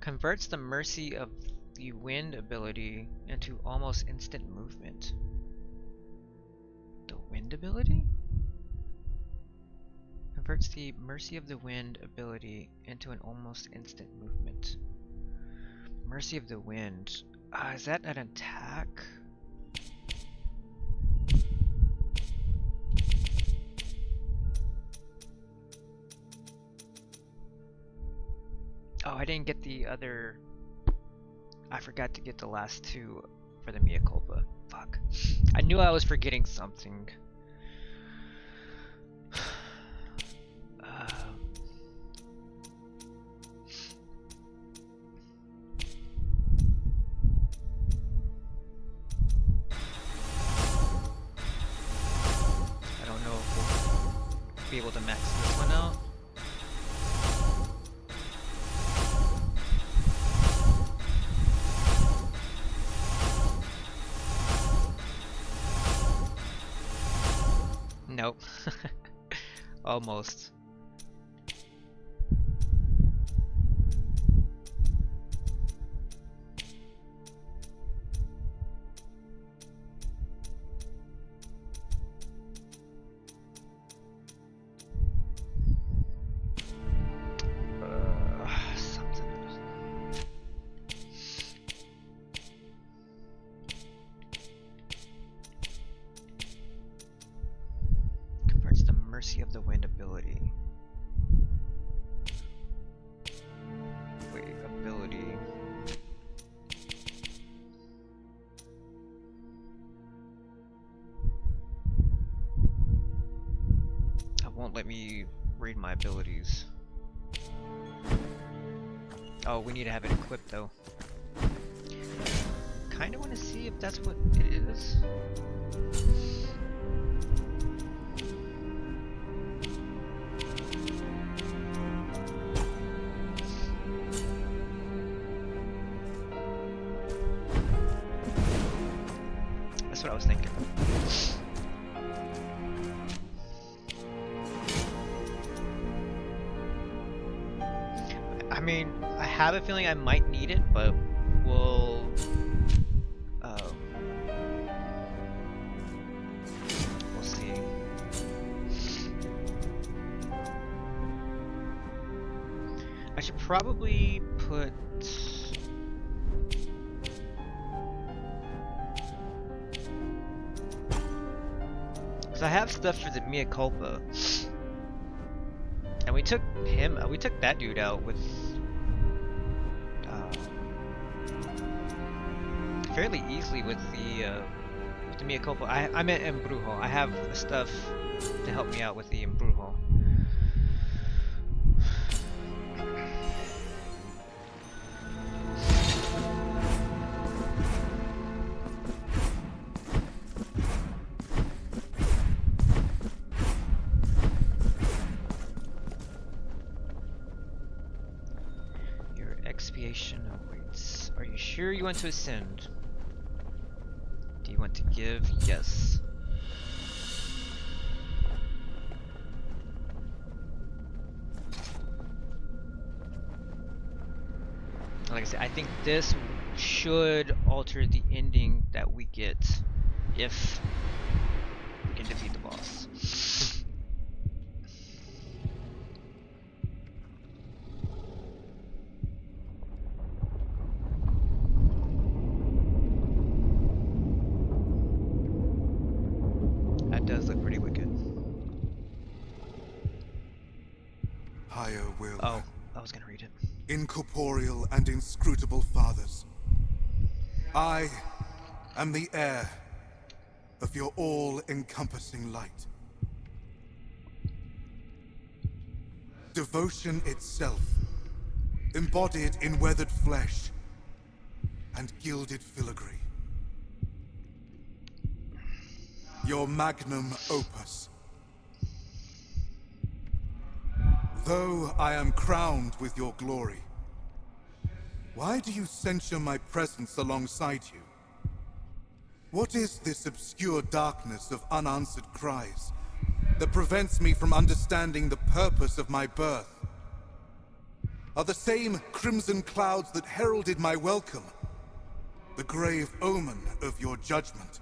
Converts the Mercy of the Wind ability into almost instant movement. The Wind ability? Converts the Mercy of the Wind ability into an almost instant movement. Mercy of the Wind. Is that an attack? Oh, I didn't get the other... I forgot to get the last two for the Mea Culpa. Fuck. I knew I was forgetting something. I don't know if we'll be able to max this one out. Nope. Almost. Something else. Converts the Mercy of the Wind ability. Wait, ability. It won't let me read my abilities. Oh, we need to have it equipped though. Kinda wanna see if that's what it is. That's what I was thinking. I mean, I have a feeling I might need it, but we'll see. I should probably put I have stuff for the Mea Culpa, and we took that dude out with fairly easily with the Mea Culpa. I meant Embrujo. I have the stuff to help me out with the Embrujo. Expiation. sure you want to ascend? Do you want to give? Yes. Like I said, I think this should alter the ending that we get if we can defeat the boss. That does look pretty wicked. Higher will. Oh, I was gonna read it. Incorporeal and inscrutable fathers, I am the heir of your all-encompassing light. Devotion itself, embodied in weathered flesh and gilded filigree. Your magnum opus. Though I am crowned with your glory, why do you censure my presence alongside you? What is this obscure darkness of unanswered cries that prevents me from understanding the purpose of my birth? Are the same crimson clouds that heralded my welcome the grave omen of your judgment?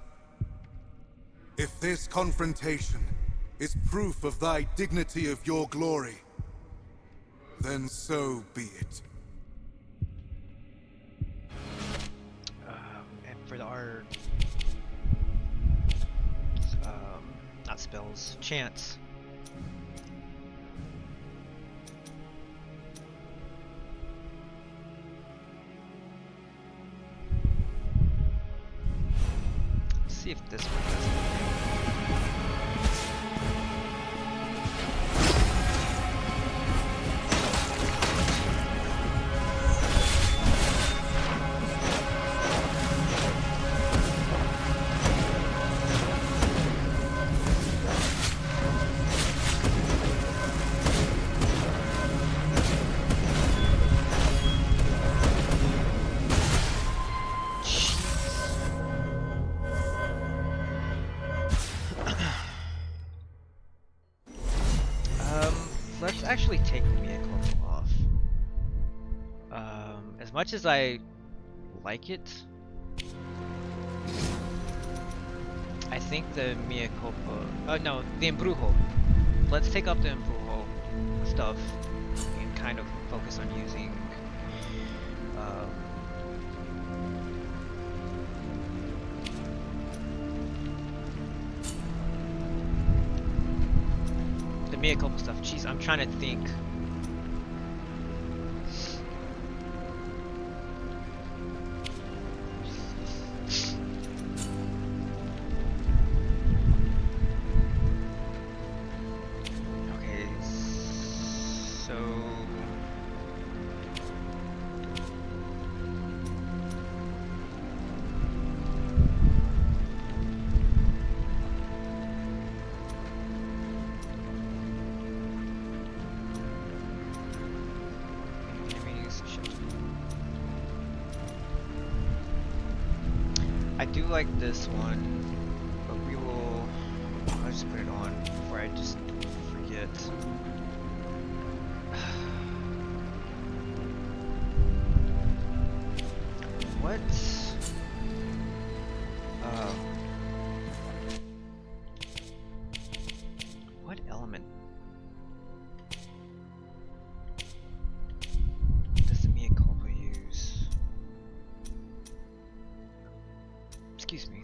If this confrontation is proof of thy dignity of your glory, then so be it. And for our not spells, chants. Let's see if this one does anything. Let's actually take the Mia Culpa off. As much as I like it, I think the Mia Culpa, no, the Embrujo. Let's take up the Embrujo stuff and kind of focus on using Mia Culpa stuff. Jeez, I'm trying to think. Okay, so I do like this one, but we will. I'll just put it on before I just forget. What? What element does the Mia Culpa use? Excuse me.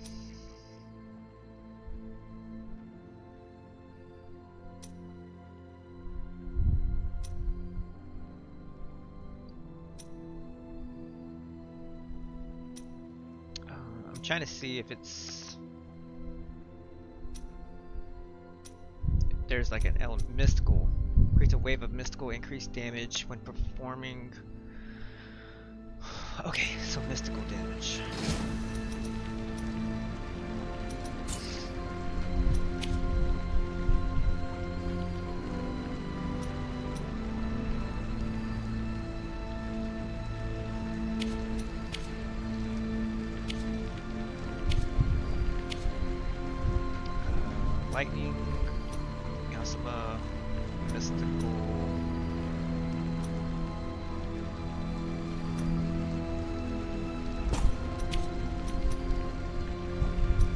I'm trying to see if there's like an element mystical. Creates a wave of mystical increased damage when performing. Okay, so mystical damage. lightning, Yasuma, mystical.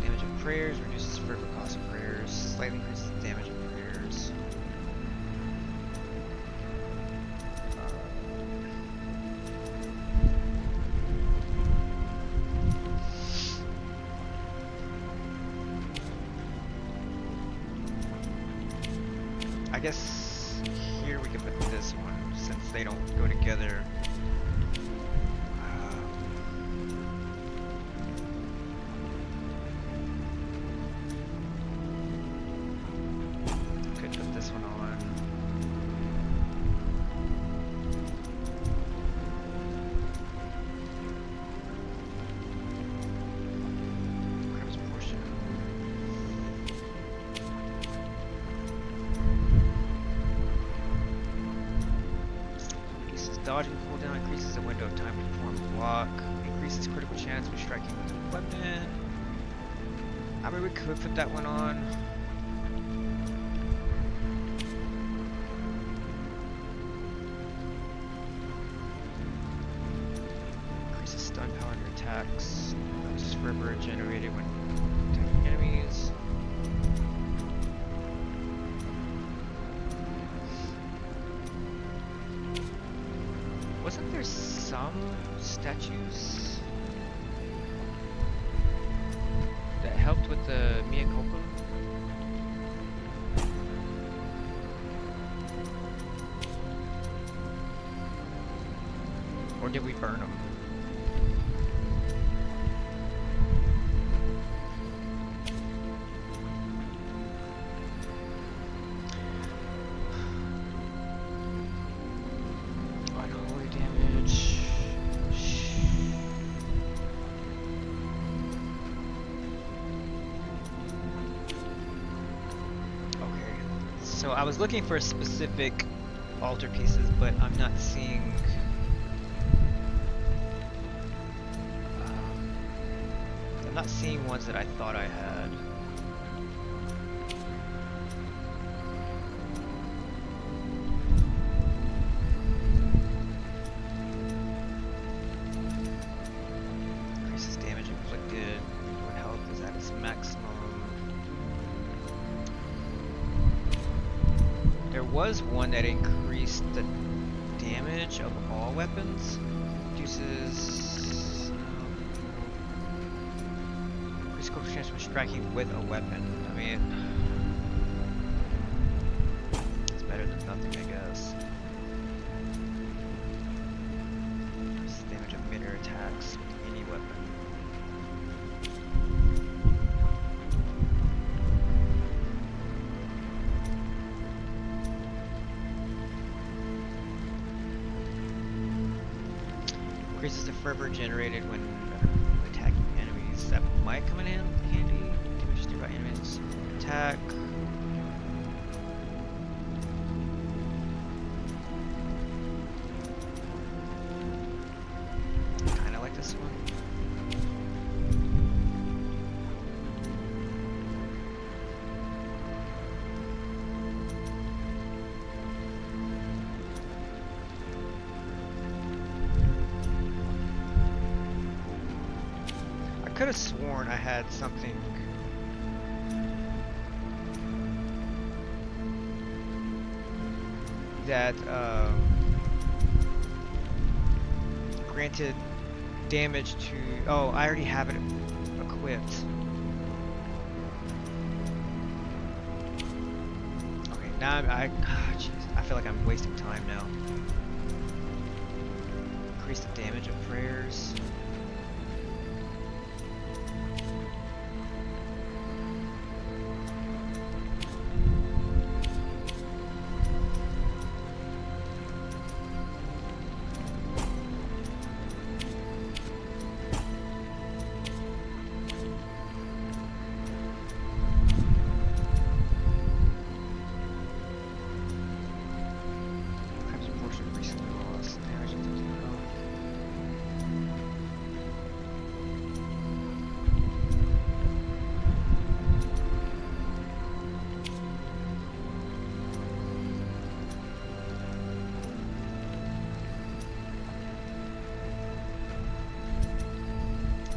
Damage of prayers reduces fervor cost of prayers, slightly increases the damage of prayers. I guess here we can put this one since they don't go together. Could put this one on. Crimson portion. Dodging cooldown increases the window of time to perform a block, increases critical chance when striking with a weapon. I mean, we could put that one on. Increases stun power in your attacks. This is forever generated when attacking enemies. Wasn't there some statues that helped with the Mea Culpa? Or did we burn them? So I was looking for specific altar pieces, but I'm not seeing. I'm not seeing ones that I thought I had. Increases damage inflicted when health is at its maximum. There was one that increased the damage of all weapons. Reduces increased critical chance when striking with a weapon. I mean, it's better than nothing, I guess. Reduces damage of mid-air attacks with any weapon. Increases the fervor generated when attacking enemies. That might come in handy. Damage to by enemies. Attack. Kinda like this one. I could have sworn I had something that granted damage to. Oh, I already have it equipped. Okay, now jeez, I feel like I'm wasting time now. Increase the damage of prayers.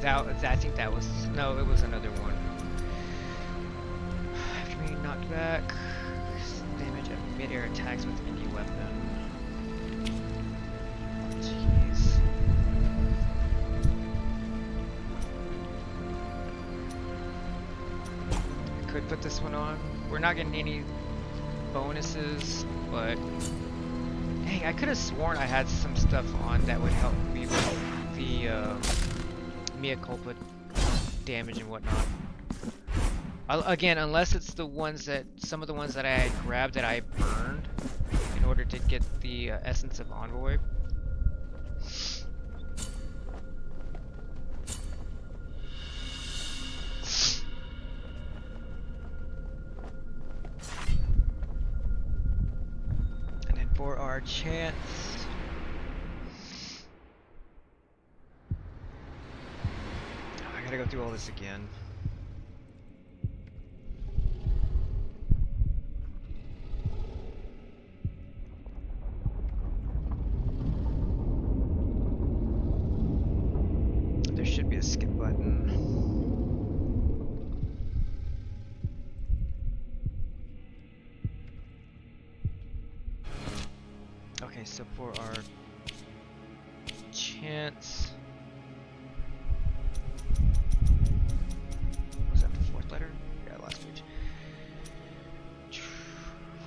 I think that was, no, it was another one. After being knocked back, damage of mid-air attacks with any weapon. Jeez. I could put this one on. We're not getting any bonuses, but dang, I could have sworn I had some stuff on that would help me with the mea culpa damage and whatnot. Again, unless it's the ones that, some of the ones that I had grabbed that I burned in order to get the essence of Envoy. And then for our chance, I gotta go through all this again. There should be a skip button. Okay, so for our chance, was that the fourth letter? Yeah, last page.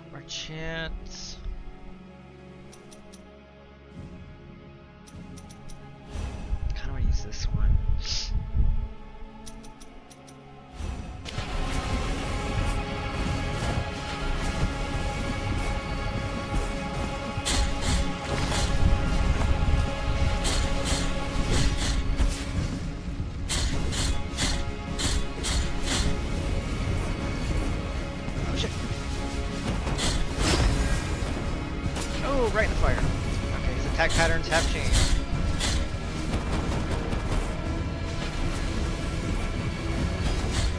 For our chance, I kind of want to use this one. Oh shit. Oh, right in the fire. Okay, his attack patterns have changed.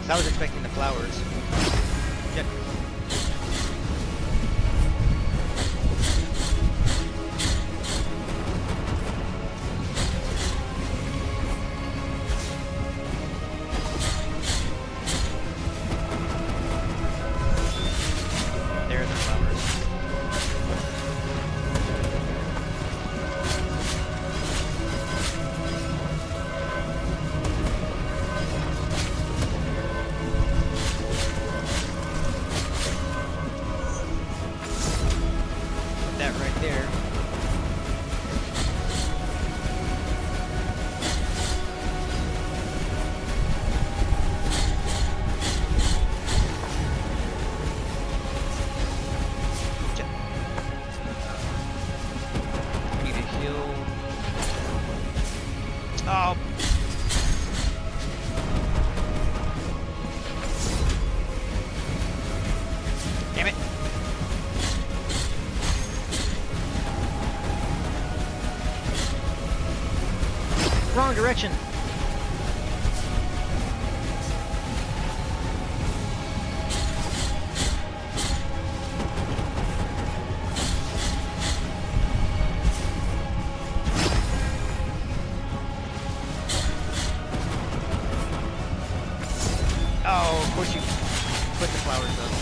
So I was expecting the flowers. Yep. There are the flowers. Put that right there. We need to heal. Oh. Damn it. Wrong direction. Oh, of course you put the flowers up.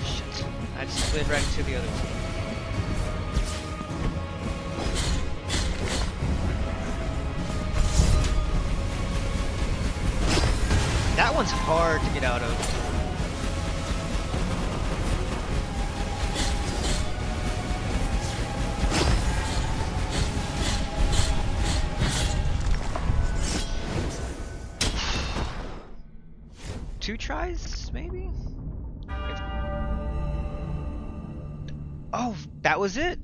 Shit. I just slid right into the other one. That one's hard to get out of. Two tries, maybe? Oh, that was it?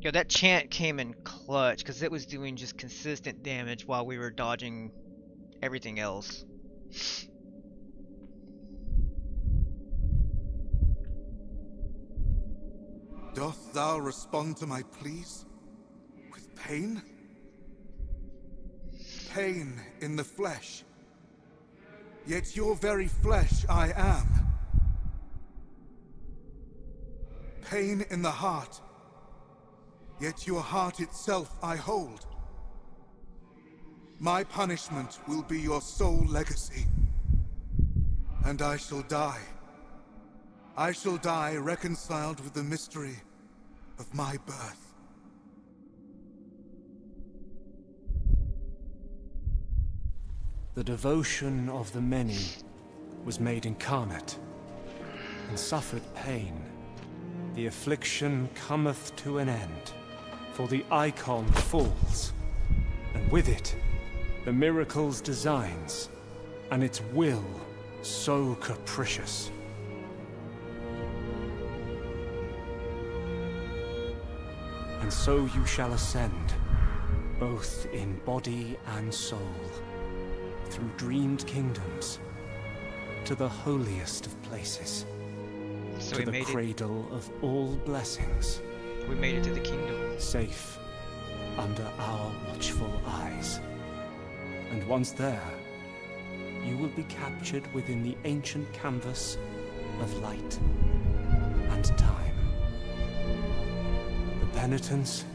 Yo, that chant came in clutch because it was doing just consistent damage while we were dodging everything else. Doth thou respond to my pleas? With pain? Pain in the flesh. Yet your very flesh I am. Pain in the heart. Yet your heart itself I hold. My punishment will be your sole legacy. And I shall die. I shall die reconciled with the mystery of my birth. The devotion of the many was made incarnate, and suffered pain. The affliction cometh to an end, for the icon falls, and with it, the miracle's designs, and its will so capricious. And so you shall ascend, both in body and soul, through dreamed kingdoms, to the holiest of places, So to the cradle of all blessings. We made it to the kingdom. Safe under our watchful eyes. And once there, you will be captured within the ancient canvas of light and time. The penitence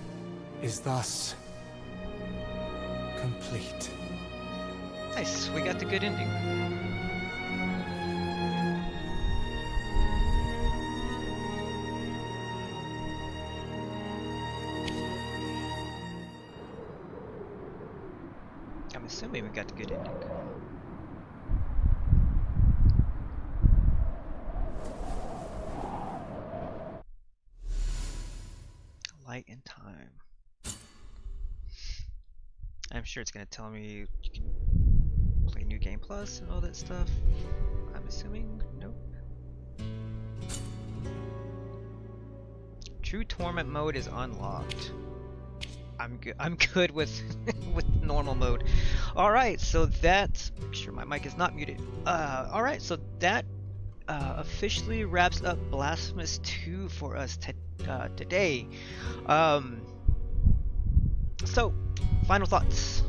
is thus complete. Nice, we got the good ending. I'm assuming we got the good ending. Light and time. I'm sure it's gonna tell me you can play New Game Plus and all that stuff. I'm assuming nope. True Torment mode is unlocked. I'm good. I'm good with with normal mode. All right, so that. Make sure my mic is not muted. All right, so that officially wraps up Blasphemous 2 for us today. So, final thoughts.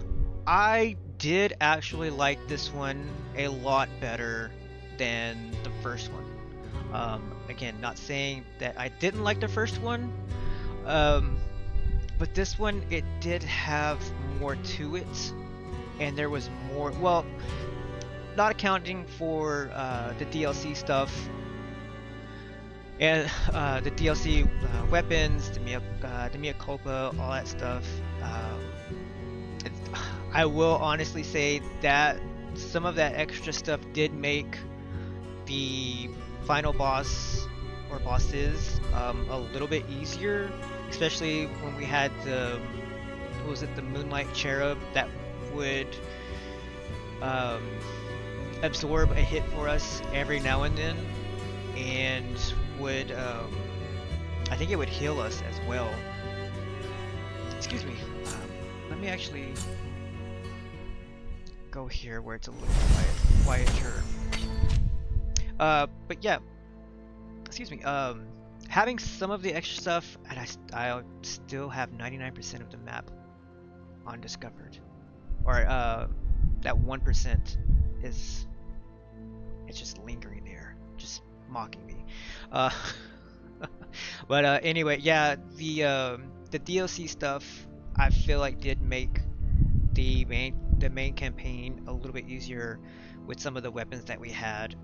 I did actually like this one a lot better than the first one. Again, not saying that I didn't like the first one, but this one, it did have more to it, and there was more, well, not accounting for the DLC stuff, and the DLC weapons, the mea culpa, all that stuff. I will honestly say that some of that extra stuff did make the final boss or bosses a little bit easier, especially when we had the, what was it, the Moonlight Cherub that would absorb a hit for us every now and then, and would I think it would heal us as well. Excuse me. Let me actually go here where it's a little quieter. But yeah, excuse me. Having some of the extra stuff, and I still have 99% of the map undiscovered, or that 1% is, it's just lingering there, just mocking me. But anyway, yeah, the DLC stuff I feel like did make the main campaign a little bit easier with some of the weapons that we had,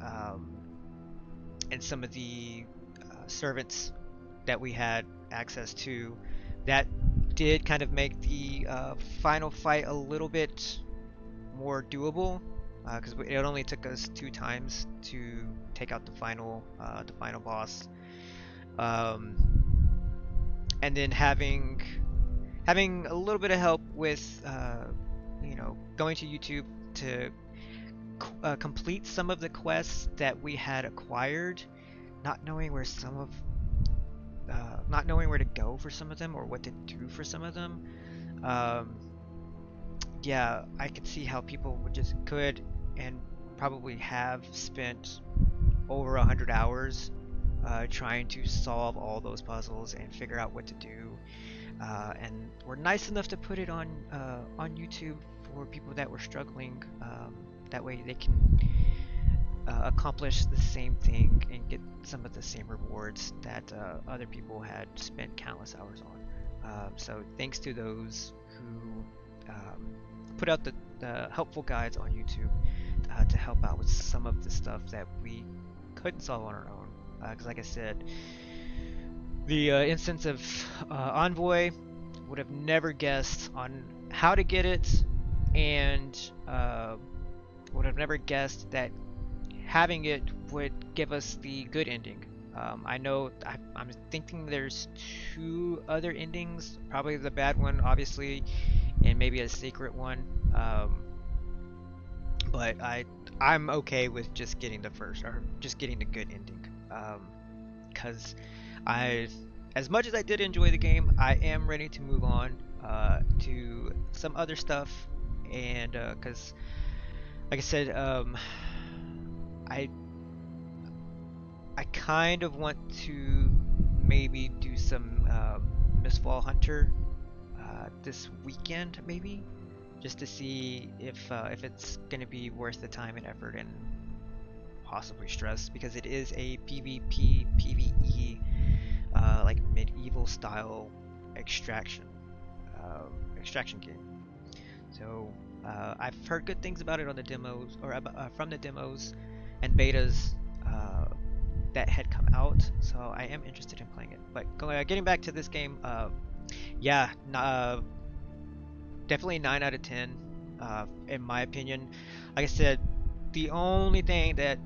and some of the servants that we had access to. That did kind of make the final fight a little bit more doable, because it only took us 2 times to take out the final boss, and then having a little bit of help with you know, going to YouTube to complete some of the quests that we had acquired, not knowing where not knowing where to go for some of them or what to do for some of them. Yeah, I could see how people could and probably have spent over 100 hours trying to solve all those puzzles and figure out what to do. And we're nice enough to put it on YouTube for people that were struggling. That way they can accomplish the same thing and get some of the same rewards that other people had spent countless hours on. So thanks to those who put out the helpful guides on YouTube to help out with some of the stuff that we couldn't solve on our own. Because like I said, the instance of Envoy would have never guessed on how to get it, and would have never guessed that having it would give us the good ending. I know I'm thinking there's 2 other endings, probably the bad one obviously, and maybe a secret one, but I'm okay with just getting the first, or just getting the good ending, because as much as I did enjoy the game, I am ready to move on to some other stuff, and because like I said, I kind of want to maybe do some Mistfall Hunter this weekend, maybe, just to see if it's going to be worth the time and effort and possibly stress, because it is a PvP PvE like medieval style extraction game. So I've heard good things about it on the demos, or from the demos and betas that had come out, so I am interested in playing it. But getting back to this game, yeah, definitely 9 out of 10 in my opinion. Like I said, the only thing that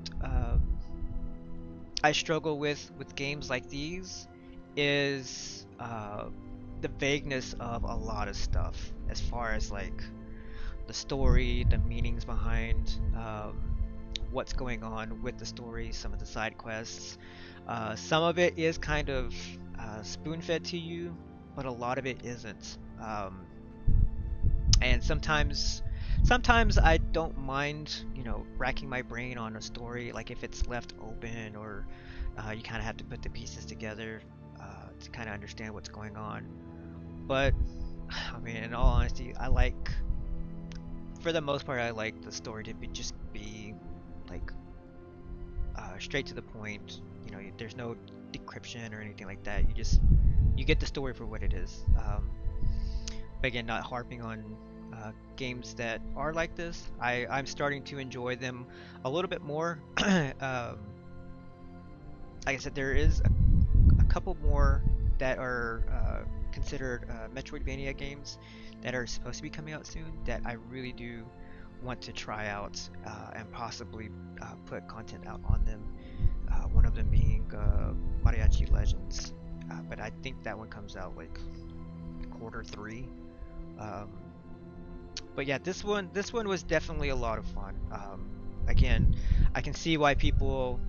I struggle with games like these is the vagueness of a lot of stuff, as far as like the story, the meanings behind what's going on with the story, some of the side quests. Some of it is kind of spoon-fed to you, but a lot of it isn't. And sometimes I don't mind, racking my brain on a story, like if it's left open, or you kind of have to put the pieces together to kind of understand what's going on. But I mean, in all honesty, for the most part, I like the story to just be like straight to the point. There's no decryption or anything like that. You get the story for what it is. But again, not harping on games that are like this. I'm starting to enjoy them a little bit more. Like I said, there is a couple more that are considered Metroidvania games that are supposed to be coming out soon, that I really do want to try out and possibly put content out on them. One of them being Mariachi Legends, but I think that one comes out like Q3. But yeah, this one was definitely a lot of fun. Again, I can see why people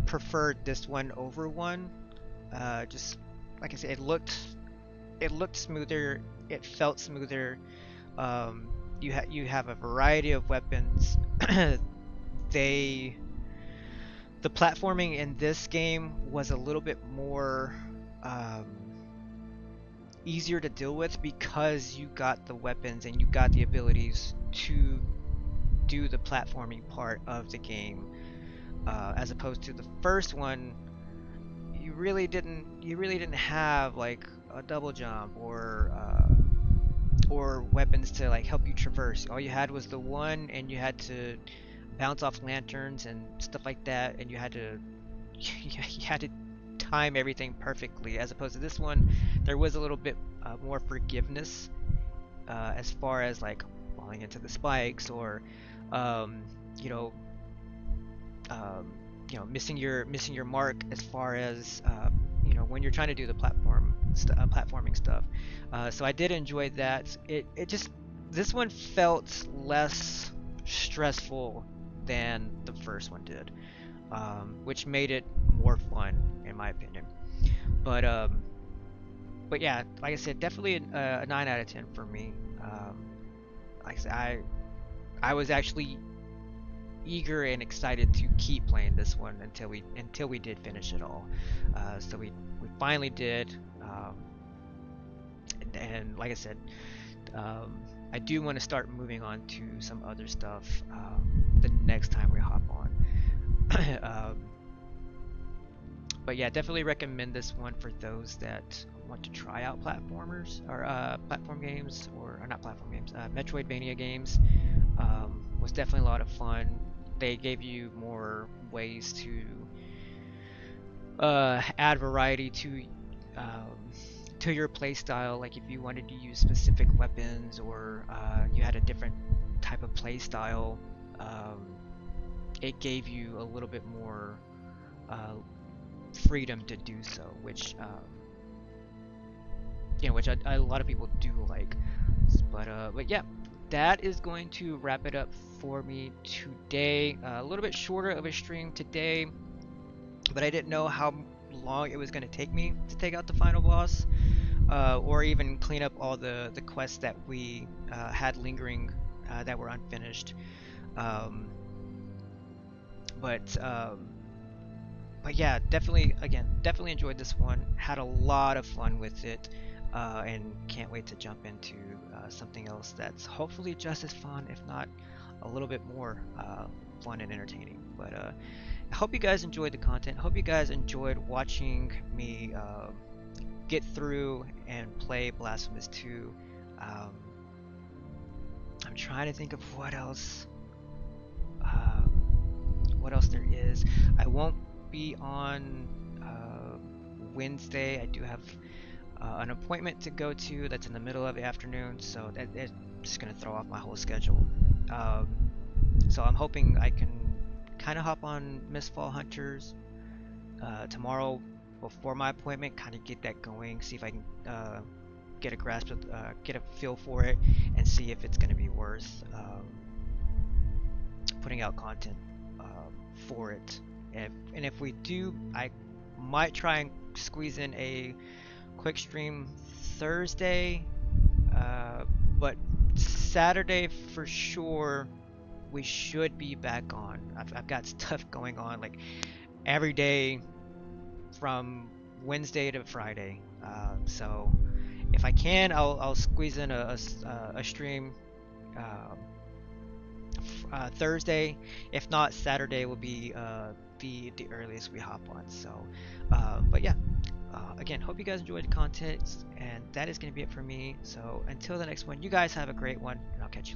preferred this one over one. Just like I said, it looked smoother, it felt smoother. You have a variety of weapons. The platforming in this game was a little bit more easier to deal with, because you got the weapons and you got the abilities to do the platforming part of the game, as opposed to the first one. You really didn't have like a double jump or weapons to like help you traverse. All you had was the one, and you had to bounce off lanterns and stuff like that, and you had to time everything perfectly. As opposed to this one, there was a little bit more forgiveness as far as like falling into the spikes, or missing your mark, as far as when you're trying to do the platforming stuff. So I did enjoy that. This one felt less stressful than the first one did, which made it more fun in my opinion. But yeah, like I said, definitely a 9 out of 10 for me. Like I said, I was actually eager and excited to keep playing this one until we did finish it all. So we finally did, and like I said, I do want to start moving on to some other stuff the next time we hop on. But yeah, definitely recommend this one for those that want to try out platformers or platform games, or not platform games, Metroidvania games. Was definitely a lot of fun. They gave you more ways to add variety to your playstyle. Like if you wanted to use specific weapons, or you had a different type of playstyle, it gave you a little bit more freedom to do so, which which a lot of people do like. But yeah, that is going to wrap it up for me today. A little bit shorter of a stream today, but I didn't know how long it was going to take me to take out the final boss, or even clean up all the quests that we had lingering that were unfinished. But yeah, definitely enjoyed this one. Had a lot of fun with it, and can't wait to jump into something else that's hopefully just as fun, if not a little bit more fun and entertaining. But I hope you guys enjoyed the content. Hope you guys enjoyed watching me get through and play Blasphemous 2. I'm trying to think of what else there is. I won't be on Wednesday. I do have an appointment to go to that's in the middle of the afternoon, so it's just gonna throw off my whole schedule. So I'm hoping I can kind of hop on Mistfall Hunters tomorrow before my appointment, kind of get that going, see if I can get a grasp of, get a feel for it, and see if it's going to be worth putting out content for it. And if we do, I might try and squeeze in a quick stream Thursday, but Saturday for sure we should be back on. I've got stuff going on like every day from Wednesday to Friday, so if I can, I'll squeeze in a stream Thursday. If not, Saturday will be the earliest we hop on. So but yeah, again, hope you guys enjoyed the content, and that is going to be it for me. So until the next one, you guys have a great one, and I'll catch you later.